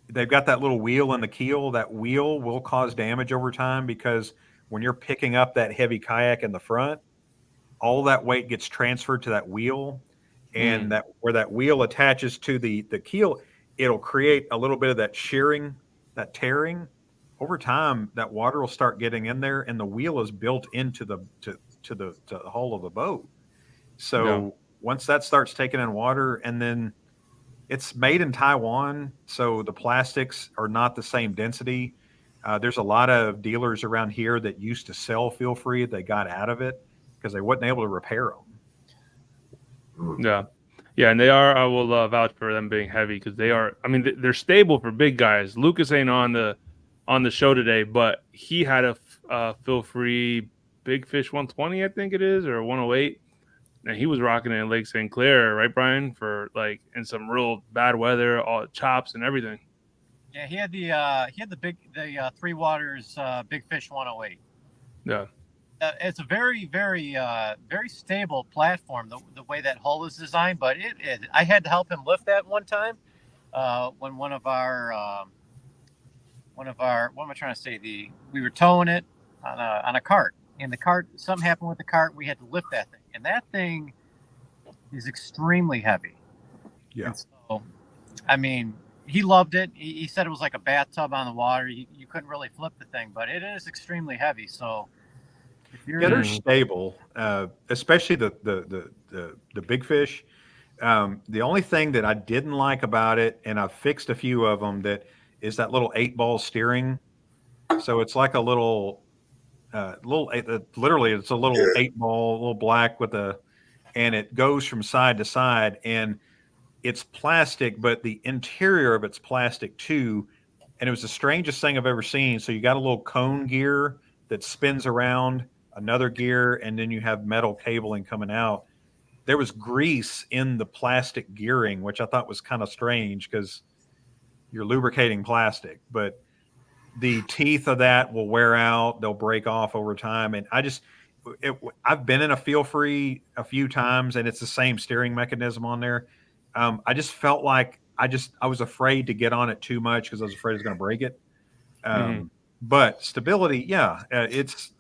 they've got that little wheel in the keel. That wheel will cause damage over time, because when you're picking up that heavy kayak in the front, all that weight gets transferred to that wheel, and that where that wheel attaches to the keel, it'll create a little bit of that shearing, that tearing. Over time, that water will start getting in there, and the wheel is built into the hull of the boat. So once that starts taking in water, and then it's made in Taiwan, so the plastics are not the same density. There's a lot of dealers around here that used to sell Feel Free. They got out of it because they wasn't able to repair them. Yeah. Yeah, and they are. I will vouch for them being heavy because they are. I mean, they're stable for big guys. Lucas ain't on the show today, but he had a feel free Big Fish 120, I think it is, or 108, and he was rocking it in Lake St. Clair, right, Brian? For like in some real bad weather, all chops and everything. Yeah, he had the Three Waters Big Fish 108. Yeah. It's a very, very, very stable platform. The way that hull is designed, but I had to help him lift that one time when one of our what am I trying to say? We were towing it on a cart, and the cart, something happened with the cart. We had to lift that thing, and that thing is extremely heavy. Yeah. And so, I mean, he loved it. He said it was like a bathtub on the water. You couldn't really flip the thing, but it is extremely heavy. So. Yeah, they're stable, especially the big fish. The only thing that I didn't like about it, and I fixed a few of them, that is that little 8-ball steering. So it's like a little, literally it's a little 8-ball, little black and it goes from side to side, and it's plastic, but the interior of it's plastic too. And it was the strangest thing I've ever seen. So you got a little cone gear that spins around, another gear, and then you have metal cabling coming out. There was grease in the plastic gearing, which I thought was kind of strange because you're lubricating plastic, but the teeth of that will wear out. They'll break off over time. And I've been in a feel free a few times, and it's the same steering mechanism on there. I just felt like I was afraid to get on it too much because I was afraid I was going to break it. But stability, yeah, it's,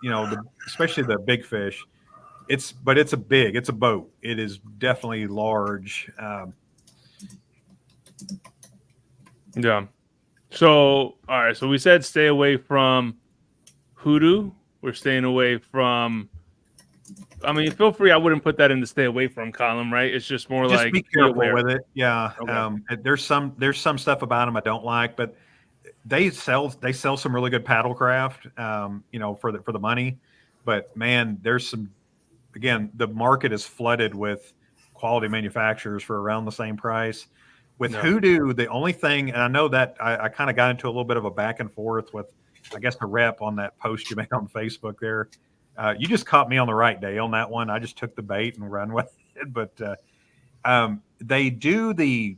especially the big fish. It's a boat. It is definitely large. Yeah. So, all right. So we said stay away from hoodoo. We're staying away from. I mean, feel free. I wouldn't put that in the stay away from column, right? It's just more Just like be careful with it. Yeah. Okay. There's some stuff about them I don't like, but they sell some really good paddle craft, for the money. But man, there's some. Again, the market is flooded with quality manufacturers for around the same price. With Hoodoo, the only thing, and I know that I kind of got into a little bit of a back and forth with, I guess, the rep on that post you made on Facebook there. You just caught me on the right day on that one. I just took the bait and run with it. But they do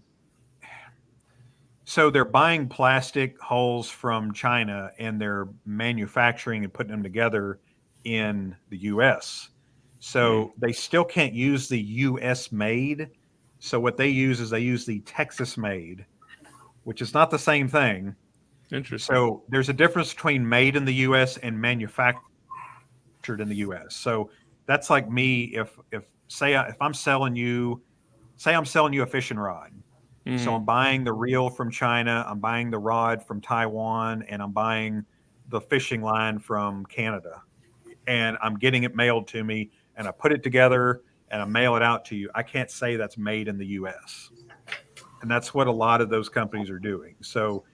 so they're buying plastic hulls from China and they're manufacturing and putting them together in the U.S. So they still can't use the U.S. made. So what they use is the Texas made, which is not the same thing. Interesting. So there's a difference between made in the U.S. and manufactured in the U.S. So that's like me if I'm selling you a fishing rod. So I'm buying the reel from China, I'm buying the rod from Taiwan, and I'm buying the fishing line from Canada. And I'm getting it mailed to me, and I put it together and I mail it out to you. I can't say that's made in the U.S. And that's what a lot of those companies are doing. So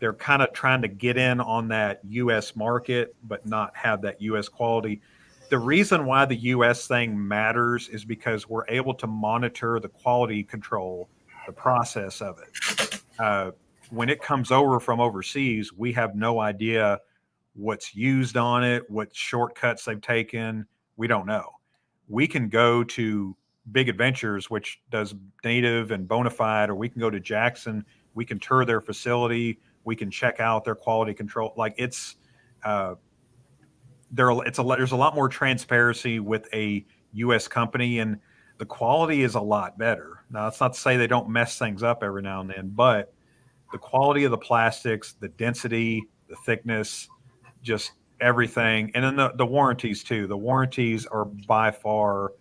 they're kind of trying to get in on that U.S. market, but not have that U.S. quality. The reason why the U.S. thing matters is because we're able to monitor the quality control, the process of it. When it comes over from overseas, we have no idea what's used on it, what shortcuts they've taken. We don't know. We can go to Big Adventures, which does native and bona fide, or we can go to Jackson. We can tour their facility. We can check out their quality control. Like there's a lot more transparency with a U.S. company, and the quality is a lot better. Now, that's not to say they don't mess things up every now and then, but the quality of the plastics, the density, the thickness, just everything. And then the warranties too. The warranties are by far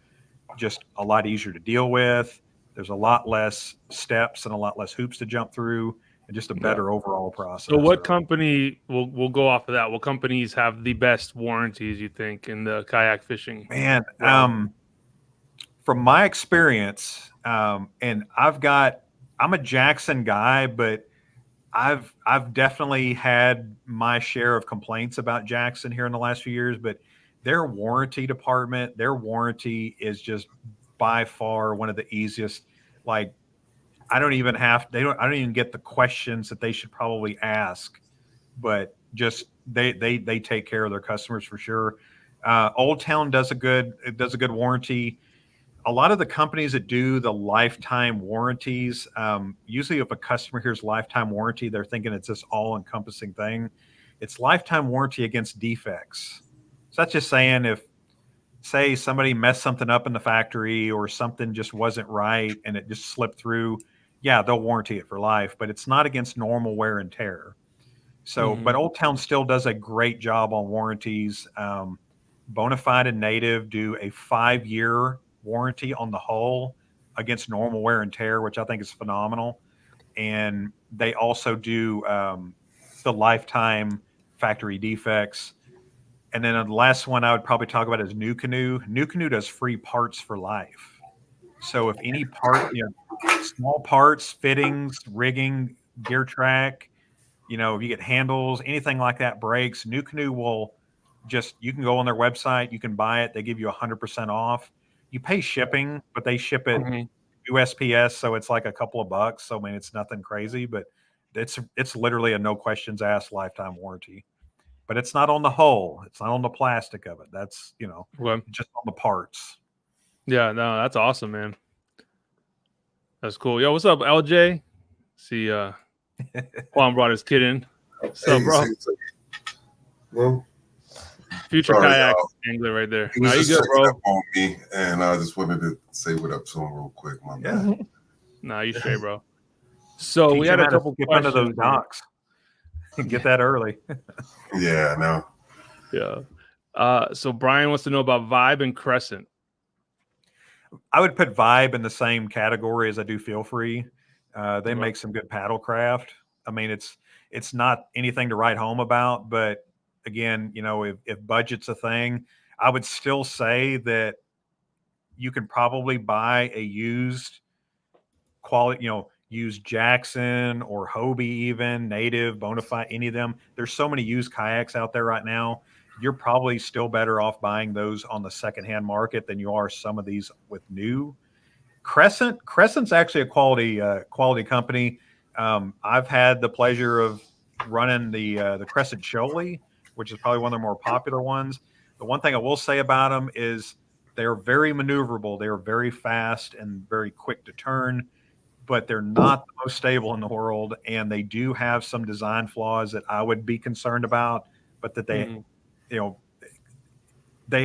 just a lot easier to deal with. There's a lot less steps and a lot less hoops to jump through, and just a better overall process. So what company we'll go off of that? What companies have the best warranties, you think, in the kayak fishing? Man, from my experience, and I'm a Jackson guy, but I've definitely had my share of complaints about Jackson here in the last few years, but their warranty department, their warranty is just by far one of the easiest. Like, I don't even get the questions that they should probably ask, but just they take care of their customers for sure. Old Town does a good warranty. A lot of the companies that do the lifetime warranties, usually if a customer hears lifetime warranty, they're thinking it's this all-encompassing thing. It's lifetime warranty against defects. So that's just saying if, say, somebody messed something up in the factory or something just wasn't right and it just slipped through, yeah, they'll warranty it for life, but it's not against normal wear and tear. So, but Old Town still does a great job on warranties. Bonafide and Native do a 5-year warranty on the hull against normal wear and tear, which I think is phenomenal. And they also do the lifetime factory defects. And then the last one I would probably talk about is New Canoe. New Canoe does free parts for life. So if any part, small parts, fittings, rigging, gear track, if you get handles, anything like that breaks, New Canoe will you can go on their website, you can buy it. They give you 100% off. You pay shipping, but they ship it USPS. So it's like a couple of bucks. So, I mean, it's nothing crazy, but it's literally a no questions asked lifetime warranty. But it's not on the hull. It's not on the plastic of it. That's, just on the parts. Yeah, no, that's awesome, man. That's cool. Yo, what's up, LJ? See, Juan brought his kid in. What's up, bro? Well, future kayak angler right there. He was you just good, bro? Up on me, and I just wanted to say what up to him real quick. My bad. Nah, you straight, bro. So Teach we had a couple skip questions. Under those docks. Get that early. Yeah, no. Yeah. So Bryan wants to know about Vibe and Crescent. I would put Vibe in the same category as I do Feel Free. They make some good paddle craft. I mean, it's not anything to write home about, but again, if budget's a thing, I would still say that you can probably buy a used quality, used Jackson or Hobie, even Native, Bonafide, any of them. There's so many used kayaks out there right now. You're probably still better off buying those on the secondhand market than you are some of these with new. Crescent's actually a quality company. I've had the pleasure of running the Crescent Shoaly, which is probably one of the more popular ones. The one thing I will say about them is they're very maneuverable. They are very fast and very quick to turn, but they're not the most stable in the world. And they do have some design flaws that I would be concerned about, but that they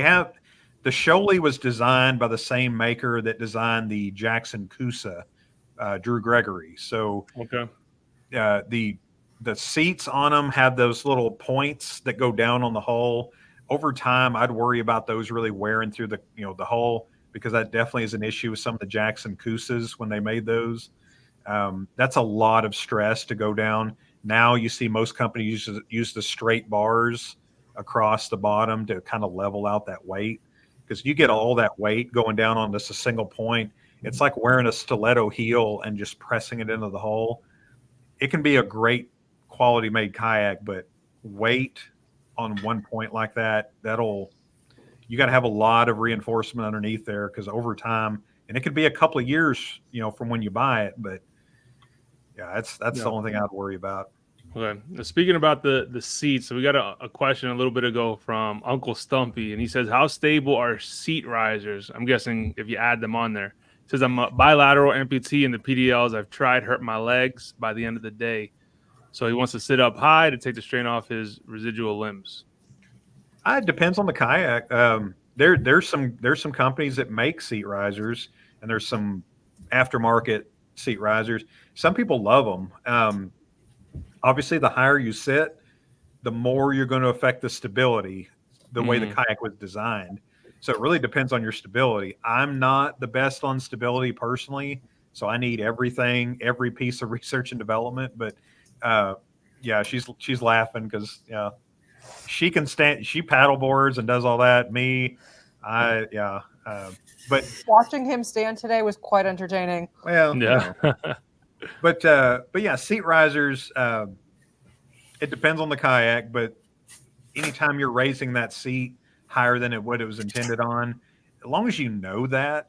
have. The Shoaly was designed by the same maker that designed the Jackson Coosa, Drew Gregory. So the seats on them have those little points that go down on the hull. Over time, I'd worry about those really wearing through the hull, because that definitely is an issue with some of the Jackson Coosas when they made those. That's a lot of stress to go down. Now you see most companies use the straight bars across the bottom to kind of level out that weight, because you get all that weight going down on just a single point. It's like wearing a stiletto heel and just pressing it into the hull. It can be a great quality made kayak, but weight on one point like that, you got to have a lot of reinforcement underneath there, because over time, and it could be a couple of years, from when you buy it, but yeah, that's the only thing I'd worry about. Okay. Now, speaking about the seats, so we got a question a little bit ago from Uncle Stumpy, and he says, how stable are seat risers? I'm guessing if you add them on there. He says, I'm a bilateral amputee, and the PDLs I've tried hurt my legs by the end of the day. So he wants to sit up high to take the strain off his residual limbs. It depends on the kayak. There's some companies that make seat risers, and there's some aftermarket seat risers. Some people love them. Obviously, the higher you sit, the more you're going to affect the stability, the way the kayak was designed. So it really depends on your stability. I'm not the best on stability personally, so I need every piece of research and development. But she's laughing because she can stand. She paddleboards and does all that. But watching him stand today was quite entertaining. Well, yeah. But yeah, seat risers. It depends on the kayak, but anytime you're raising that seat higher than what it was intended on. As long as you know that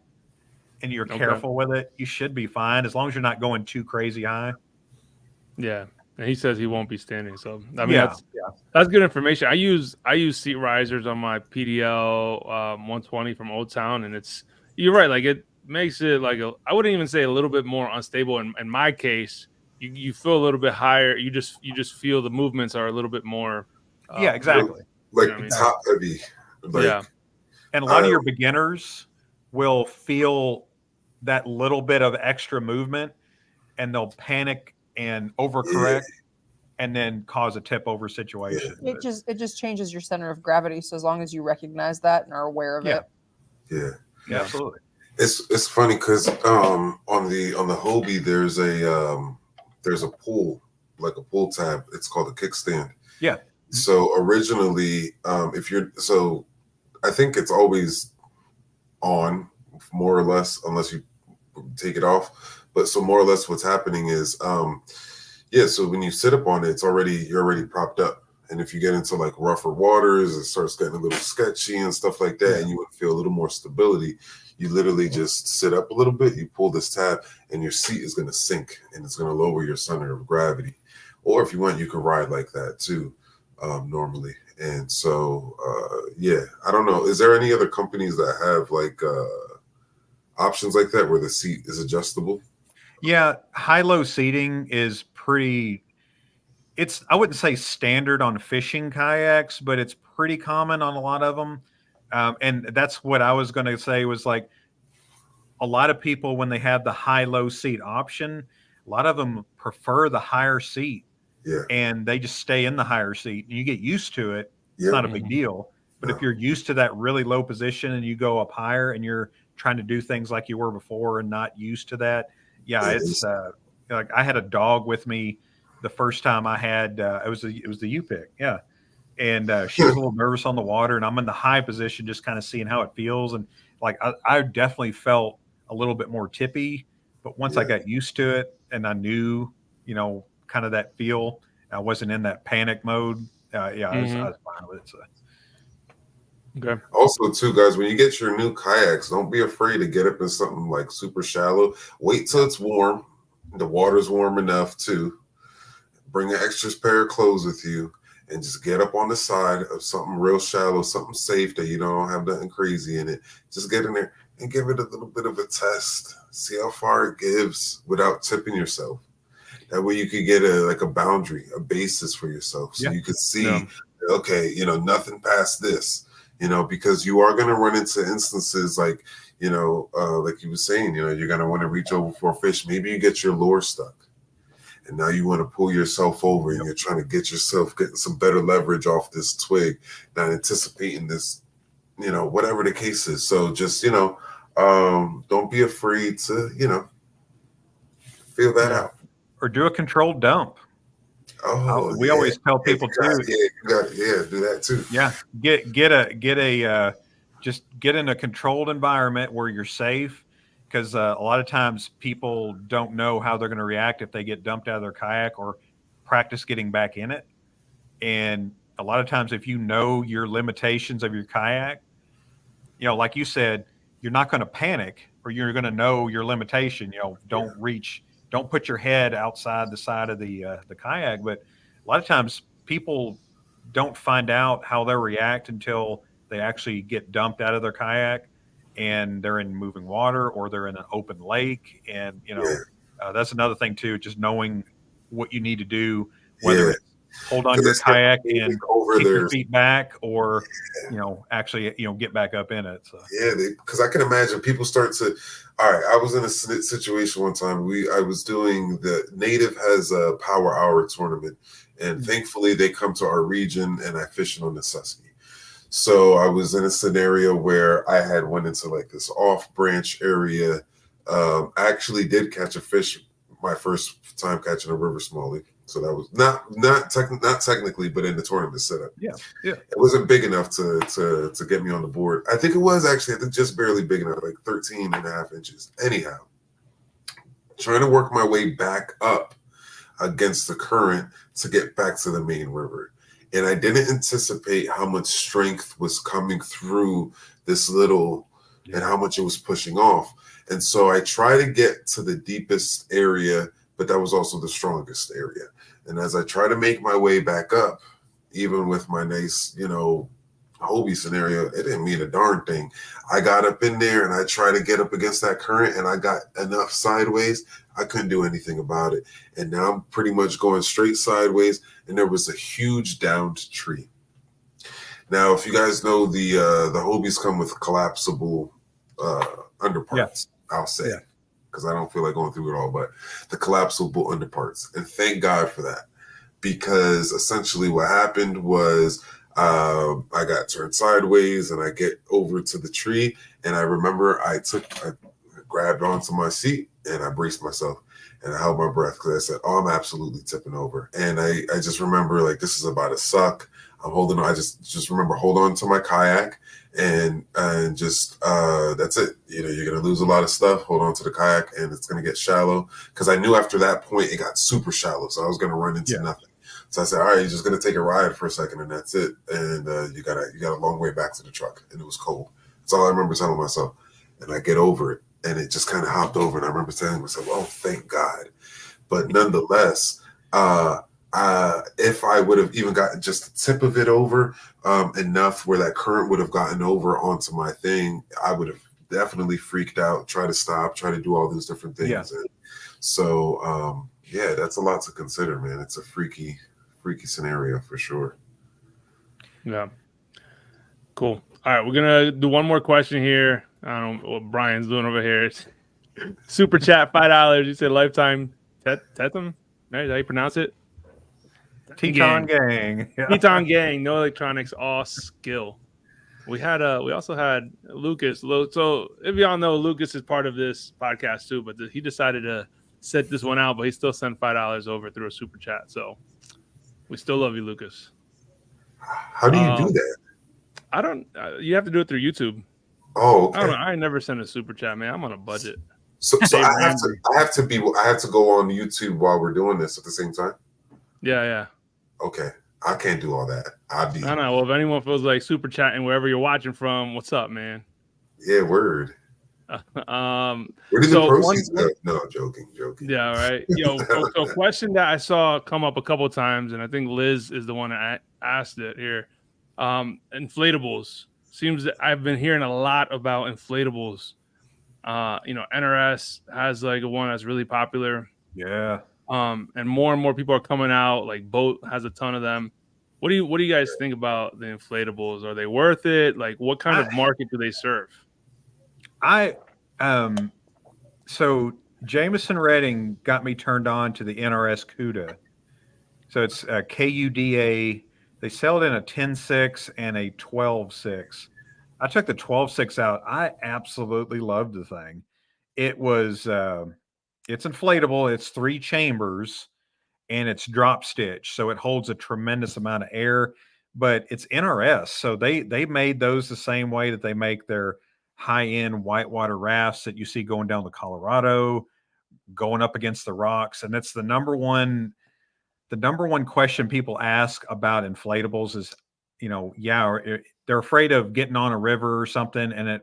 and you're careful with it, you should be fine. As long as you're not going too crazy high. Yeah. And he says he won't be standing. So I mean that's good information. I use seat risers on my PDL 120 from Old Town, and you're right, like it makes it like I wouldn't even say a little bit more unstable. In my case, you feel a little bit higher. You just feel the movements are a little bit more exactly. Like you know what I mean? top heavy. Like, yeah. And a lot of your beginners will feel that little bit of extra movement and they'll panic and overcorrect and then cause a tip over situation. It just changes your center of gravity. So as long as you recognize that and are aware of it. Yeah, absolutely. It's funny because on the Hobie there's a pull, like a pull tab. It's called a kickstand. Yeah. So originally, I think it's always on, more or less, unless you take it off. But so more or less what's happening is, so when you sit up on it, you're already propped up. And if you get into like rougher waters, it starts getting a little sketchy and stuff like that, and you would feel a little more stability. You literally just sit up a little bit, you pull this tab, and your seat is going to sink, and it's going to lower your center of gravity. Or if you want, you can ride like that too, normally. And so, I don't know. Is there any other companies that have like options like that where the seat is adjustable? Yeah, high-low seating is pretty. I wouldn't say standard on fishing kayaks, but it's pretty common on a lot of them. And that's what I was going to say was like a lot of people, when they have the high-low seat option, a lot of them prefer the higher seat. Yeah. And they just stay in the higher seat. You get used to it. It's not a big deal. But if you're used to that really low position and you go up higher and you're trying to do things like you were before and not used to that, it's like I had a dog with me the first time I had it was the U-pick, and she was a little nervous on the water, and I'm in the high position just kind of seeing how it feels, and like I definitely felt a little bit more tippy, but once I got used to it and I knew kind of that feel, I wasn't in that panic mode. I was fine with it. So. Okay. Also, too, guys, when you get your new kayaks, don't be afraid to get up in something like super shallow. Wait till it's warm. The water's warm enough too. Bring an extra pair of clothes with you and just get up on the side of something real shallow, something safe that you don't have nothing crazy in it. Just get in there and give it a little bit of a test. See how far it gives without tipping yourself. That way you could get a boundary, a basis for yourself. So you could see, okay, nothing past this. Because you are going to run into instances like, like you were saying, you're going to want to reach over for a fish. Maybe you get your lure stuck and now you want to pull yourself over and you're trying to getting some better leverage off this twig, not anticipating this, whatever the case is. So just, don't be afraid to, feel that out. Or do a controlled dump. We always tell people too. Do that too. Yeah, just get in a controlled environment where you're safe, because a lot of times people don't know how they're going to react if they get dumped out of their kayak or practice getting back in it. And a lot of times, if you know your limitations of your kayak, like you said, you're not going to panic, or you're going to know your limitation. Don't put your head outside the side of the kayak. But a lot of times people don't find out how they react until they actually get dumped out of their kayak and they're in moving water or they're in an open lake. And, that's another thing too, just knowing what you need to do, whether it's hold on your kayak and keep your feet back or, actually, get back up in it. So. Yeah, because I can imagine people start to, all right, I was in a situation one time. I was doing the Native has a power hour tournament, and thankfully they come to our region and I fish on the Susky. So I was in a scenario where I had went into like this off branch area. I actually did catch a fish my first time catching a river smallie. So that was not technically, but in the tournament setup. Yeah. It wasn't big enough to get me on the board. I think it was actually, just barely big enough, like 13 and a half inches. Anyhow, trying to work my way back up against the current to get back to the main river. And I didn't anticipate how much strength was coming through this little and how much it was pushing off. And so I try to get to the deepest area, but that was also the strongest area. And as I try to make my way back up, even with my nice, Hobie scenario, it didn't mean a darn thing. I got up in there and I tried to get up against that current, and I got enough sideways. I couldn't do anything about it. And now I'm pretty much going straight sideways, and there was a huge downed tree. Now, if you guys know, the Hobies come with collapsible underparts, I'll say, because I don't feel like going through it all, but the collapsible underparts. And thank God for that, because essentially what happened was I got turned sideways and I get over to the tree, and I remember I grabbed onto my seat and I braced myself and I held my breath because I said, oh, I'm absolutely tipping over. And I just remember, like, this is about to suck. I'm holding on. I just remember hold on to my kayak and just that's it. You're going to lose a lot of stuff. Hold on to the kayak and it's going to get shallow, because I knew after that point it got super shallow. So I was going to run into nothing. So I said, all right, you're just going to take a ride for a second and that's it. And you got a long way back to the truck, and it was cold. That's all I remember telling myself. And I get over it, and it just kind of hopped over. And I remember telling myself, oh, thank God. But nonetheless, if I would have even gotten just the tip of it over enough where that current would have gotten over onto my thing, I would have definitely freaked out, try to stop, try to do all those different things. Yeah. And so, that's a lot to consider, man. It's a freaky scenario for sure. Yeah. Cool. All right, we're gonna do one more question here. I don't know what Brian's doing over here. Super chat, $5. You said lifetime Tetum, right? Is that how you pronounce it? Teton Gang. Teton Gang, no electronics, all skill. We also had Lucas. So if y'all know, Lucas is part of this podcast too, but he decided to set this one out, but he still sent $5 over through a super chat. So we still love you, Lucas. How do you do that? I don't. You have to do it through YouTube. Oh, okay. I don't know. I never send a super chat, man. I'm on a budget. So I have to go on YouTube while we're doing this at the same time. Yeah. Okay, I can't do all that. I don't know. Well, if anyone feels like super chatting wherever you're watching from, what's up, man? Yeah, word. Where did the proceeds go? No, joking. Yeah, right. So a question that I saw come up a couple of times, and I think Liz is the one that asked it here. Inflatables. Seems that I've been hearing a lot about inflatables. NRS has like one that's really popular. Yeah. And more people are coming out. Like Boat has a ton of them. What do you guys think about the inflatables? Are they worth it? Like, what kind of market do they serve? So Jameson Redding got me turned on to the NRS CUDA. So it's KUDA. They sell it in a 10.6 and a 12.6. I took the 12.6 out. I absolutely loved the thing. It was it's inflatable. It's 3 chambers and it's drop stitch. So it holds a tremendous amount of air, but it's NRS. So they made those the same way that they make their high-end whitewater rafts that you see going down the Colorado, going up against the rocks. And that's the number one question people ask about inflatables is, they're afraid of getting on a river or something and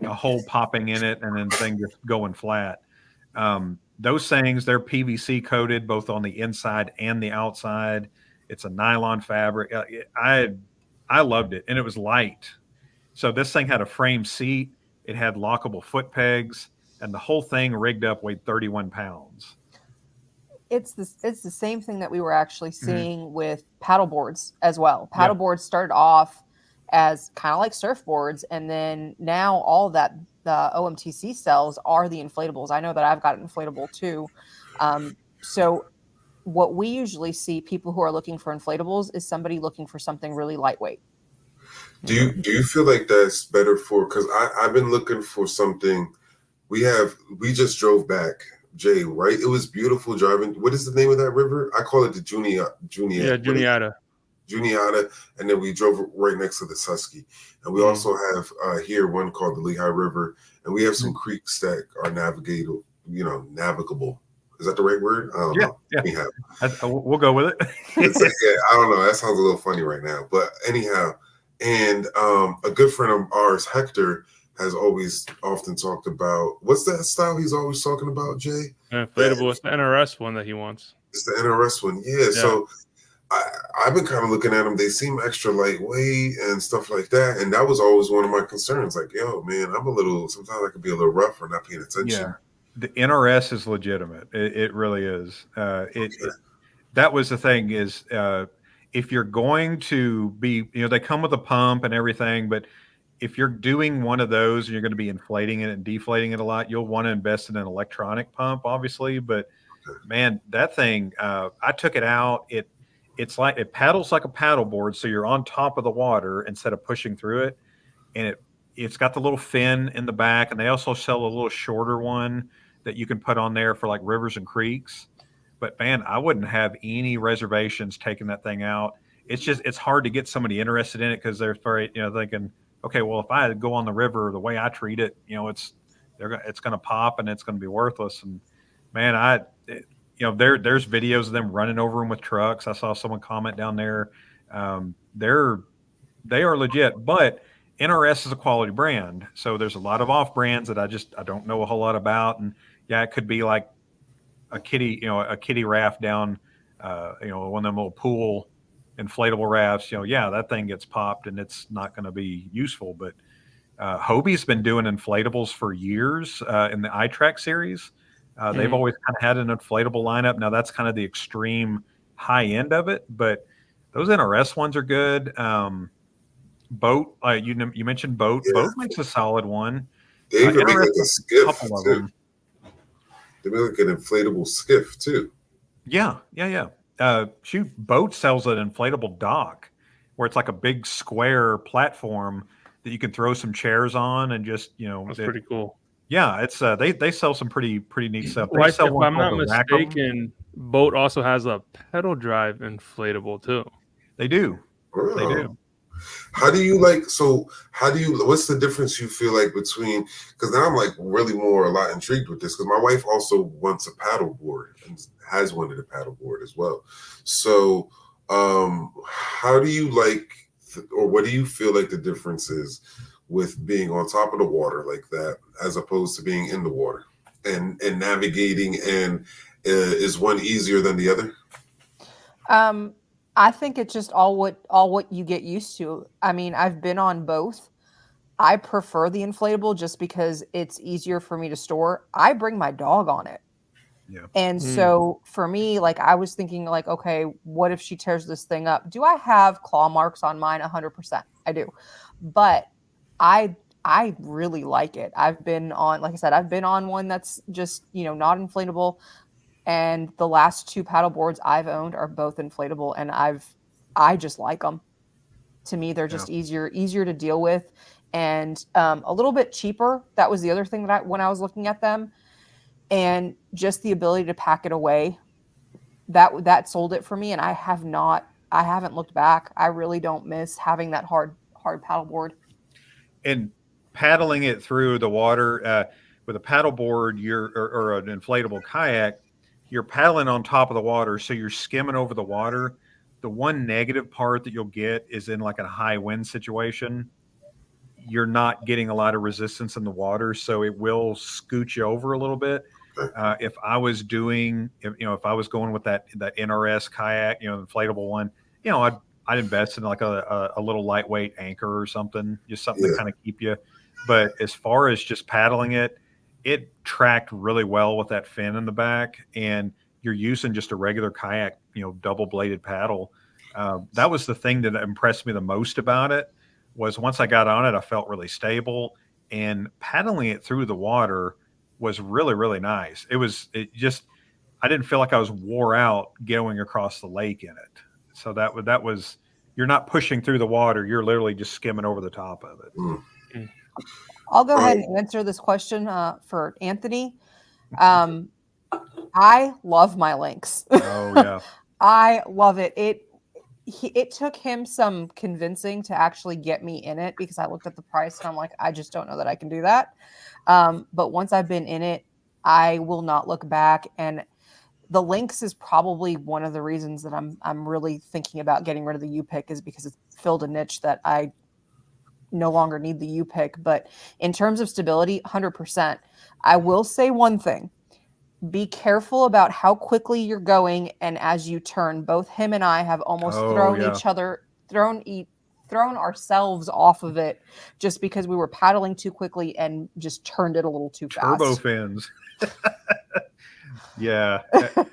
a hole popping in it and then thing just going flat. Those things, they're PVC coated both on the inside and the outside. It's a nylon fabric. I loved it, and it was light. So this thing had a frame seat. It had lockable foot pegs, and the whole thing rigged up weighed 31 pounds. It's the same thing that we were actually seeing with paddle boards as well. Paddle boards started off as kind of like surfboards, and then now all that the OMTC sells are the inflatables. I know that I've got an inflatable too. So what we usually see people who are looking for inflatables is somebody looking for something really lightweight. Do you feel like that's better for, because I've been looking for something. We just drove back, Jay, right? It was beautiful driving. What is the name of that river? I call it the Juniata. Juniata, and then we drove right next to the Susky. And we also have here one called the Lehigh River, and we have some creeks that are navigable. Is that the right word? I don't know. Yeah. Anyhow, We'll go with it. it's like, yeah, I don't know. That sounds a little funny right now, but anyhow, and a good friend of ours, Hector, has always often talked about what's that style he's always talking about, Jay? Inflatable. It's the NRS one that he wants. It's the NRS one, yeah. So I've been kind of looking at them. They seem extra lightweight and stuff like that, and that was always one of my concerns. Like, yo, man, sometimes I could be a little rough or not paying attention. Yeah, the NRS is legitimate. It really is. That was the thing is if you're going to be, they come with a pump and everything, but if you're doing one of those and you're going to be inflating it and deflating it a lot, you'll want to invest in an electronic pump, obviously. But man, that thing, I took it out. It's like it paddles like a paddle board, so you're on top of the water instead of pushing through it, and it's got the little fin in the back, and they also sell a little shorter one that you can put on there for like rivers and creeks. But man, I wouldn't have any reservations taking that thing out. It's hard to get somebody interested in it because they're afraid, thinking, okay, well, if I go on the river the way I treat it, it's going to pop and it's going to be worthless. And man, there's videos of them running over them with trucks. I saw someone comment down there. They are legit, but NRS is a quality brand. So there's a lot of off brands that I don't know a whole lot about. And yeah, it could be like a kiddie raft down, one of them little pool inflatable rafts, that thing gets popped and it's not going to be useful. But Hobie's been doing inflatables for years in the iTrack series. They've always kind of had an inflatable lineup. Now that's kind of the extreme high end of it, but those NRS ones are good. Boat, you mentioned Boat. Yeah. Boat makes a solid one. They even make like a skiff too. They make like an inflatable skiff too. Yeah. Boat sells an inflatable dock where it's like a big square platform that you can throw some chairs on and just that's pretty cool. Yeah, it's they sell some pretty neat stuff. Well, if I'm not mistaken, Boat also has a pedal drive inflatable too. They do. Wow. They do. What's the difference you feel like between, because now I'm like really a lot intrigued with this, because my wife also wants a paddle board and has wanted a paddle board as well. So how do you or what do you feel like the difference is with being on top of the water like that, as opposed to being in the water and navigating, and is one easier than the other? I think it's just all what you get used to. I mean, I've been on both. I prefer the inflatable just because it's easier for me to store. I bring my dog on it. Yeah. And so for me, like I was thinking like, okay, what if she tears this thing up? Do I have claw marks on mine? 100%. I do. But I really like it. I've been on, like I said, I've been on one that's just, not inflatable. And the last two paddle boards I've owned are both inflatable, and I just like them. To me, they're just easier to deal with, and a little bit cheaper. That was the other thing that when I was looking at them, and just the ability to pack it away, that sold it for me. And I haven't looked back. I really don't miss having that hard paddle board. And paddling it through the water with a paddle board, or an inflatable kayak, you're paddling on top of the water, so you're skimming over the water. The one negative part that you'll get is in like a high wind situation, you're not getting a lot of resistance in the water, so it will scoot you over a little bit. If I was going with that NRS kayak, inflatable one, I'd invest in like a little lightweight anchor or something, just something to kind of keep you. But as far as just paddling it tracked really well with that fin in the back, and you're using just a regular kayak, double bladed paddle. That was the thing that impressed me the most about it, was once I got on it, I felt really stable, and paddling it through the water was really, really nice. I didn't feel like I was wore out going across the lake in it. So that was, you're not pushing through the water. You're literally just skimming over the top of it. I'll go ahead and answer this question for Anthony. I love my Lynx. Oh yeah. I love it. It took him some convincing to actually get me in it, because I looked at the price and I'm like, I just don't know that I can do that. But once I've been in it, I will not look back. And the Lynx is probably one of the reasons that I'm really thinking about getting rid of the U-Pick, is because it's filled a niche that I no longer need the U-Pick. But in terms of stability, 100%. I will say one thing. Be careful about how quickly you're going, and as you turn. Both him and I have almost thrown ourselves off of it just because we were paddling too quickly and just turned it a little too Turbo fast. fins. Yeah.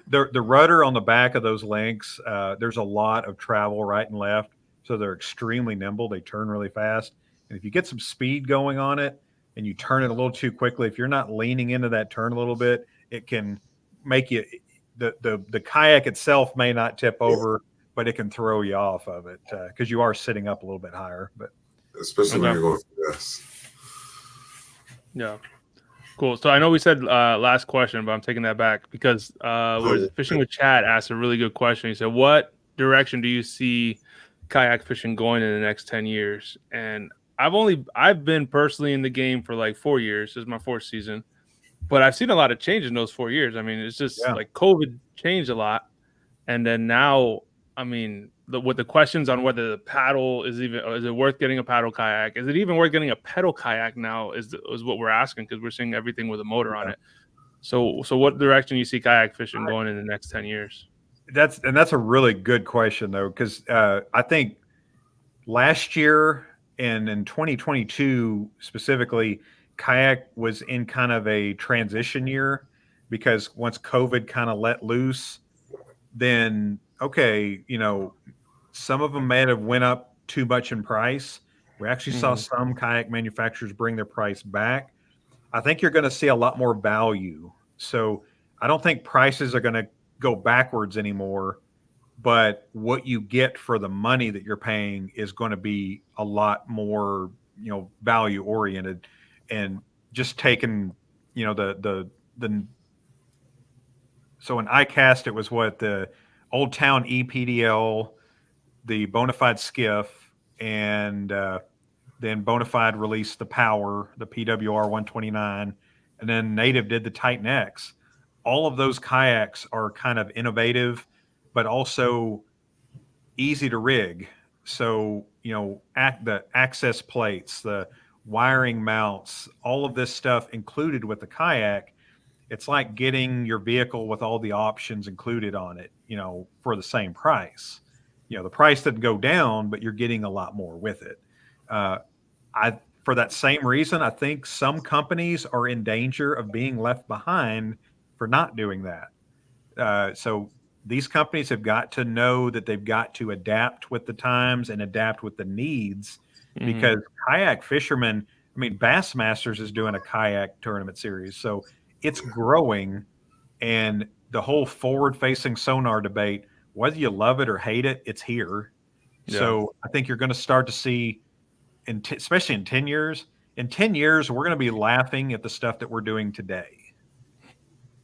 The rudder on the back of those Lynx, there's a lot of travel right and left. So they're extremely nimble. They turn really fast. And if you get some speed going on it and you turn it a little too quickly, if you're not leaning into that turn a little bit, it can make you the kayak itself may not tip over, but it can throw you off of it because you are sitting up a little bit higher. But especially when you're going fast. Yeah. Cool. So I know we said last question, but I'm taking that back because Fishing with Chad asked a really good question. He said, what direction do you see kayak fishing going in the next 10 years? And I've been personally in the game for like 4 years. This is my 4th season, but I've seen a lot of change in those 4 years. I mean, it's just like COVID changed a lot. And then now, I mean, with the questions on whether the paddle is it worth getting a paddle kayak? Is it even worth getting a pedal kayak now is what we're asking, because we're seeing everything with a motor on it. So what direction you see kayak fishing going in the next 10 years? That's a really good question though, because I think last year and in 2022 specifically, kayak was in kind of a transition year because once COVID kind of let loose, then okay, some of them may have went up too much in price. We actually saw some kayak manufacturers bring their price back. I think you're going to see a lot more value. So I don't think prices are going to go backwards anymore, but what you get for the money that you're paying is going to be a lot more, value oriented, and just taking, so in ICAST, it was what the Old Town EPDL, the Bonafide Skiff, and then Bonafide released the Power, the PWR 129, and then Native did the Titan X. All of those kayaks are kind of innovative, but also easy to rig. So, the access plates, the wiring mounts, all of this stuff included with the kayak. It's like getting your vehicle with all the options included on it, for the same price. The price didn't go down, but you're getting a lot more with it. For that same reason, I think some companies are in danger of being left behind for not doing that. So these companies have got to know that they've got to adapt with the times and adapt with the needs, because kayak fishermen, Bassmasters is doing a kayak tournament series. So it's growing, and the whole forward-facing sonar debate, whether you love it or hate it, it's here. Yeah. So I think you're going to start to see, especially in 10 years, we're going to be laughing at the stuff that we're doing today.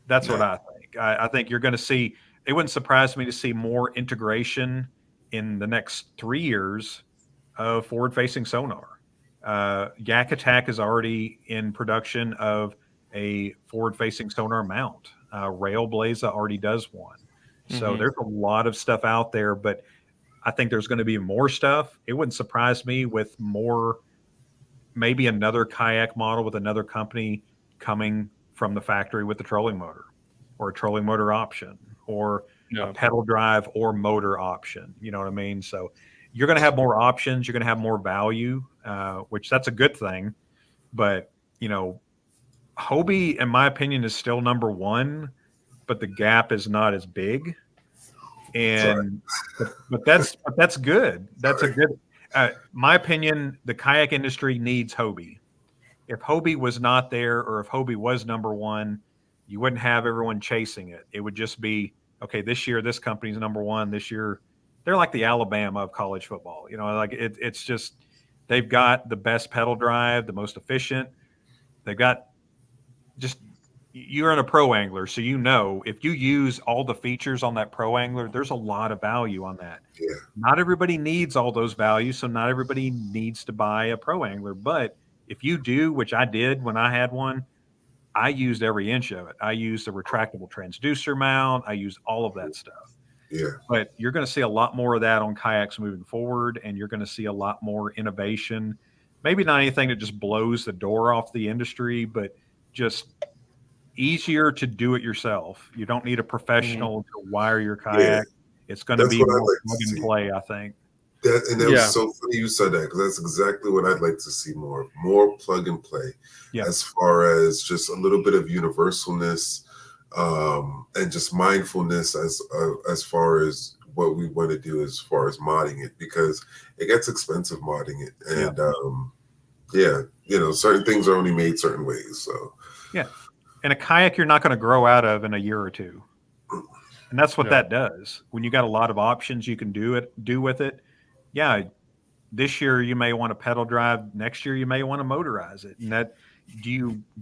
That's what I think. I think you're going to see, it wouldn't surprise me to see more integration in the next 3 years of forward-facing sonar. Yak Attack is already in production of a forward-facing sonar mount. Railblaza already does one. So there's a lot of stuff out there, but I think there's going to be more stuff. It wouldn't surprise me with more, maybe another kayak model with another company coming from the factory with the trolling motor, or a trolling motor option, or a pedal drive or motor option. You know what I mean? So you're going to have more options. You're going to have more value, which that's a good thing. But, Hobie, in my opinion, is still number one, but the gap is not as big. And but that's good. That's a good. My opinion, the kayak industry needs Hobie. If Hobie was not there, or if Hobie was number one, you wouldn't have everyone chasing it. It would just be, okay, this year this company's number one. This year they're like the Alabama of college football. It's just, they've got the best pedal drive, the most efficient. They've got just, you're in a pro angler, so if you use all the features on that pro angler, there's a lot of value on that. Yeah. Not everybody needs all those values, so not everybody needs to buy a pro angler. But if you do, which I did when I had one, I used every inch of it. I used the retractable transducer mount. I used all of that stuff. Yeah. But you're going to see a lot more of that on kayaks moving forward, and you're going to see a lot more innovation. Maybe not anything that just blows the door off the industry, but just easier to do it yourself. You don't need a professional to wire your kayak. It's going to That's be what I'd more like to plug and see. play, I think. That was so funny you said that, because that's exactly what I'd like to see more plug and play. Yeah. As far as just a little bit of universalness, and just mindfulness as far as what we want to do as far as modding it, because it gets expensive modding it, and certain things are only made certain ways. So and a kayak you're not going to grow out of in a year or two, and that's what that does. When you got a lot of options you can do with it. Yeah, this year you may want to pedal drive. Next year you may want to motorize it. And that, do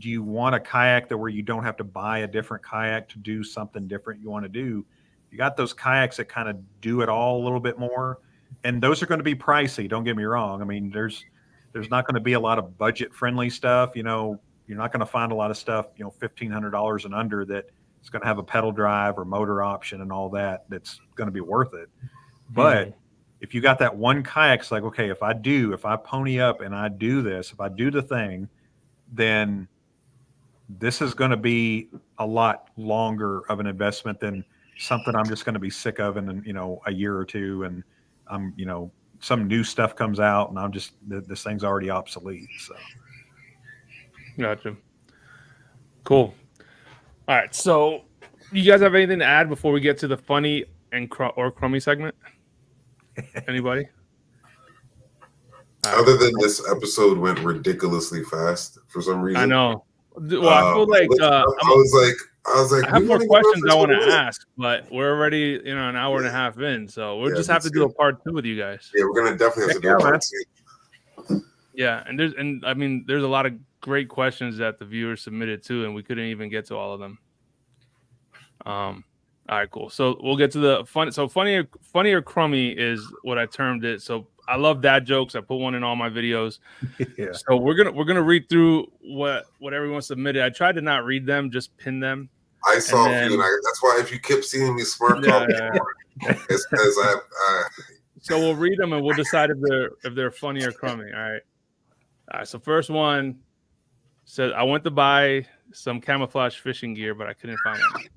you want a kayak that where you don't have to buy a different kayak to do something different you want to do? You got those kayaks that kind of do it all a little bit more, and those are going to be pricey. Don't get me wrong. I mean, there's not going to be a lot of budget friendly stuff. You're not going to find a lot of stuff, $1,500 and under that is going to have a pedal drive or motor option and all that. That's going to be worth it. But if you got that one kayak, it's like, okay, if I pony up and I do this, if I do the thing, then this is going to be a lot longer of an investment than something I'm just going to be sick of in, a year or two. And I'm, some new stuff comes out and I'm just, this thing's already obsolete. So. Gotcha. Cool. All right. So you guys have anything to add before we get to the funny and or crummy segment? Anybody? Other than this episode went ridiculously fast for some reason. I know. Well, I feel like I was like, I have more questions I want to ask, but we're already, an hour and a half in, so we'll just have to do a part 2 with you guys. Yeah, we're gonna definitely have to do a part 2. Yeah, and there's a lot of great questions that the viewers submitted too, and we couldn't even get to all of them. All right, cool. So we'll get to the fun. So funny or crummy is what I termed it. So I love dad jokes. I put one in all my videos. Yeah. So we're gonna read through what everyone submitted. I tried to not read them, just pin them. I saw a few, and that's why if you kept seeing me smirk it's because I. So we'll read them and we'll decide if they're funny or crummy. All right. So first one says, I went to buy some camouflage fishing gear, but I couldn't find it.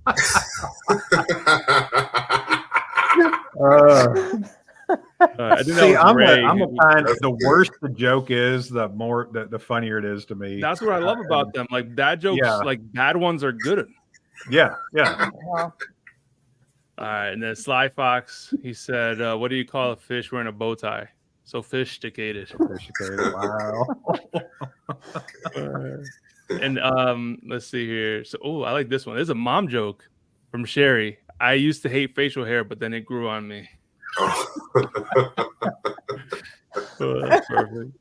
I think See, I'm Ray. a kind. The worse the joke is, the more the funnier it is to me. That's what I love about them. Like bad jokes, like bad ones are good. Yeah. All right, and then Sly Fox, he said, "What do you call a fish wearing a bow tie?" Sophisticated. Wow. And let's see here. So, I like this one. There's a mom joke from Sherry. I used to hate facial hair, but then it grew on me. That's perfect.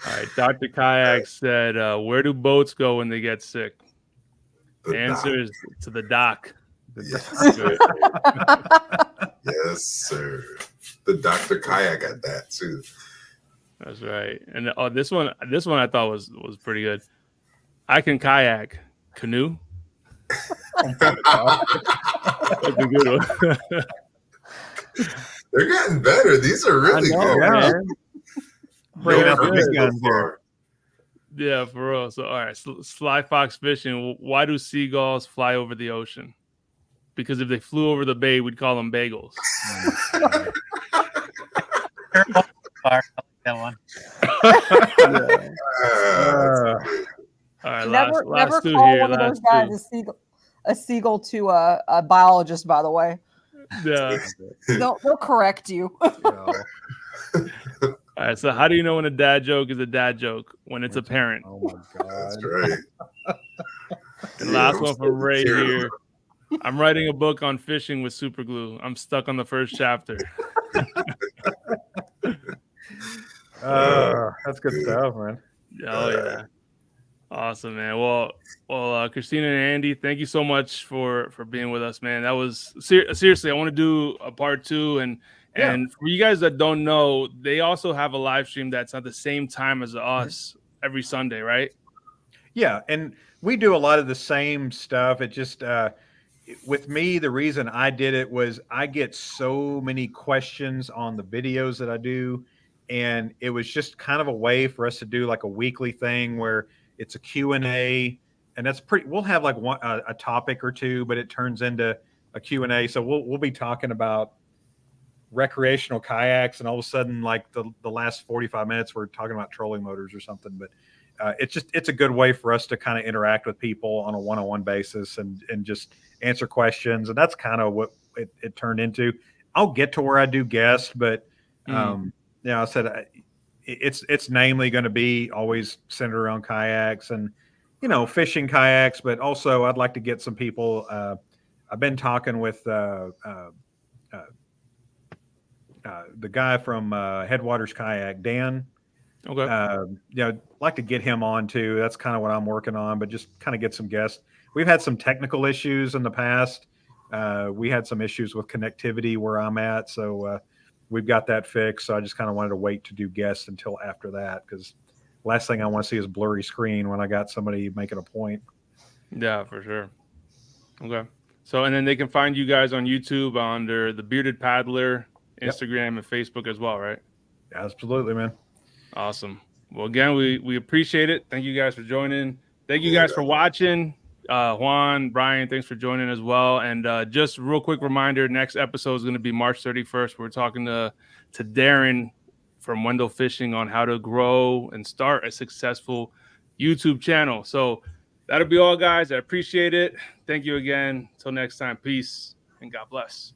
All right, Dr. Kayak said, "Where do boats go when they get sick?" The answer is to the dock. Yes, yes, sir. The Dr. Kayak at that too. That's right. And this one I thought was pretty good. I can kayak, canoe. That's a good one. They're getting better. These are really good. Yeah. Bringing up the big guns here. Yeah, for real. So, all right, Sly Fox fishing. Why do seagulls fly over the ocean? Because if they flew over the bay, we'd call them bagels. That one. All right, never last two call here. one of those guys a seagull to a biologist, by the way. Yeah. They'll correct you. All right, so how do you know when a dad joke is a dad joke? When it's apparent. Oh my god. That's right. And last one from Ray here. I'm writing a book on fishing with super glue. I'm stuck on the first chapter. That's good stuff, man. Oh yeah. Awesome, man. Well, Christina and Andy, thank you so much for being with us, man. That was seriously. I want to do a part 2, and for you guys that don't know, they also have a live stream that's at the same time as us every Sunday, right? Yeah, and we do a lot of the same stuff. It just with me, the reason I did it was I get so many questions on the videos that I do, and it was just kind of a way for us to do like a weekly thing where it's a Q&A, and that's pretty. We'll have like a topic or two, but it turns into a Q&A. So we'll be talking about recreational kayaks, and all of a sudden, like the last 45 minutes, we're talking about trolling motors or something. But it's a good way for us to kind of interact with people on a one-on-one basis and just answer questions. And that's kind of what it turned into. I'll get to where I do guests, but I said it's namely going to be always centered around kayaks and fishing kayaks, but also I'd like to get some people. I've been talking with the guy from Headwaters Kayak, Dan. Okay. Like to get him on too. That's kind of what I'm working on, but just kind of get some guests. We've had some technical issues in the past. We had some issues with connectivity where I'm at, so we've got that fixed. So I just kind of wanted to wait to do guests until after that, because last thing I want to see is blurry screen when I got somebody making a point. Yeah, for sure. Okay. So, and then they can find you guys on YouTube under the Bearded Paddler, Instagram, and Facebook as well, right? Absolutely, man. Awesome. Well, again, we appreciate it. Thank you guys for joining. Thank you guys for watching. Juan, Bryan, thanks for joining as well. And just real quick reminder, next episode is going to be March 31st. We're talking to Darren from Wendell Fishing on how to grow and start a successful YouTube channel. So that'll be all, guys. I appreciate it. Thank you again. Till next time. Peace and God bless.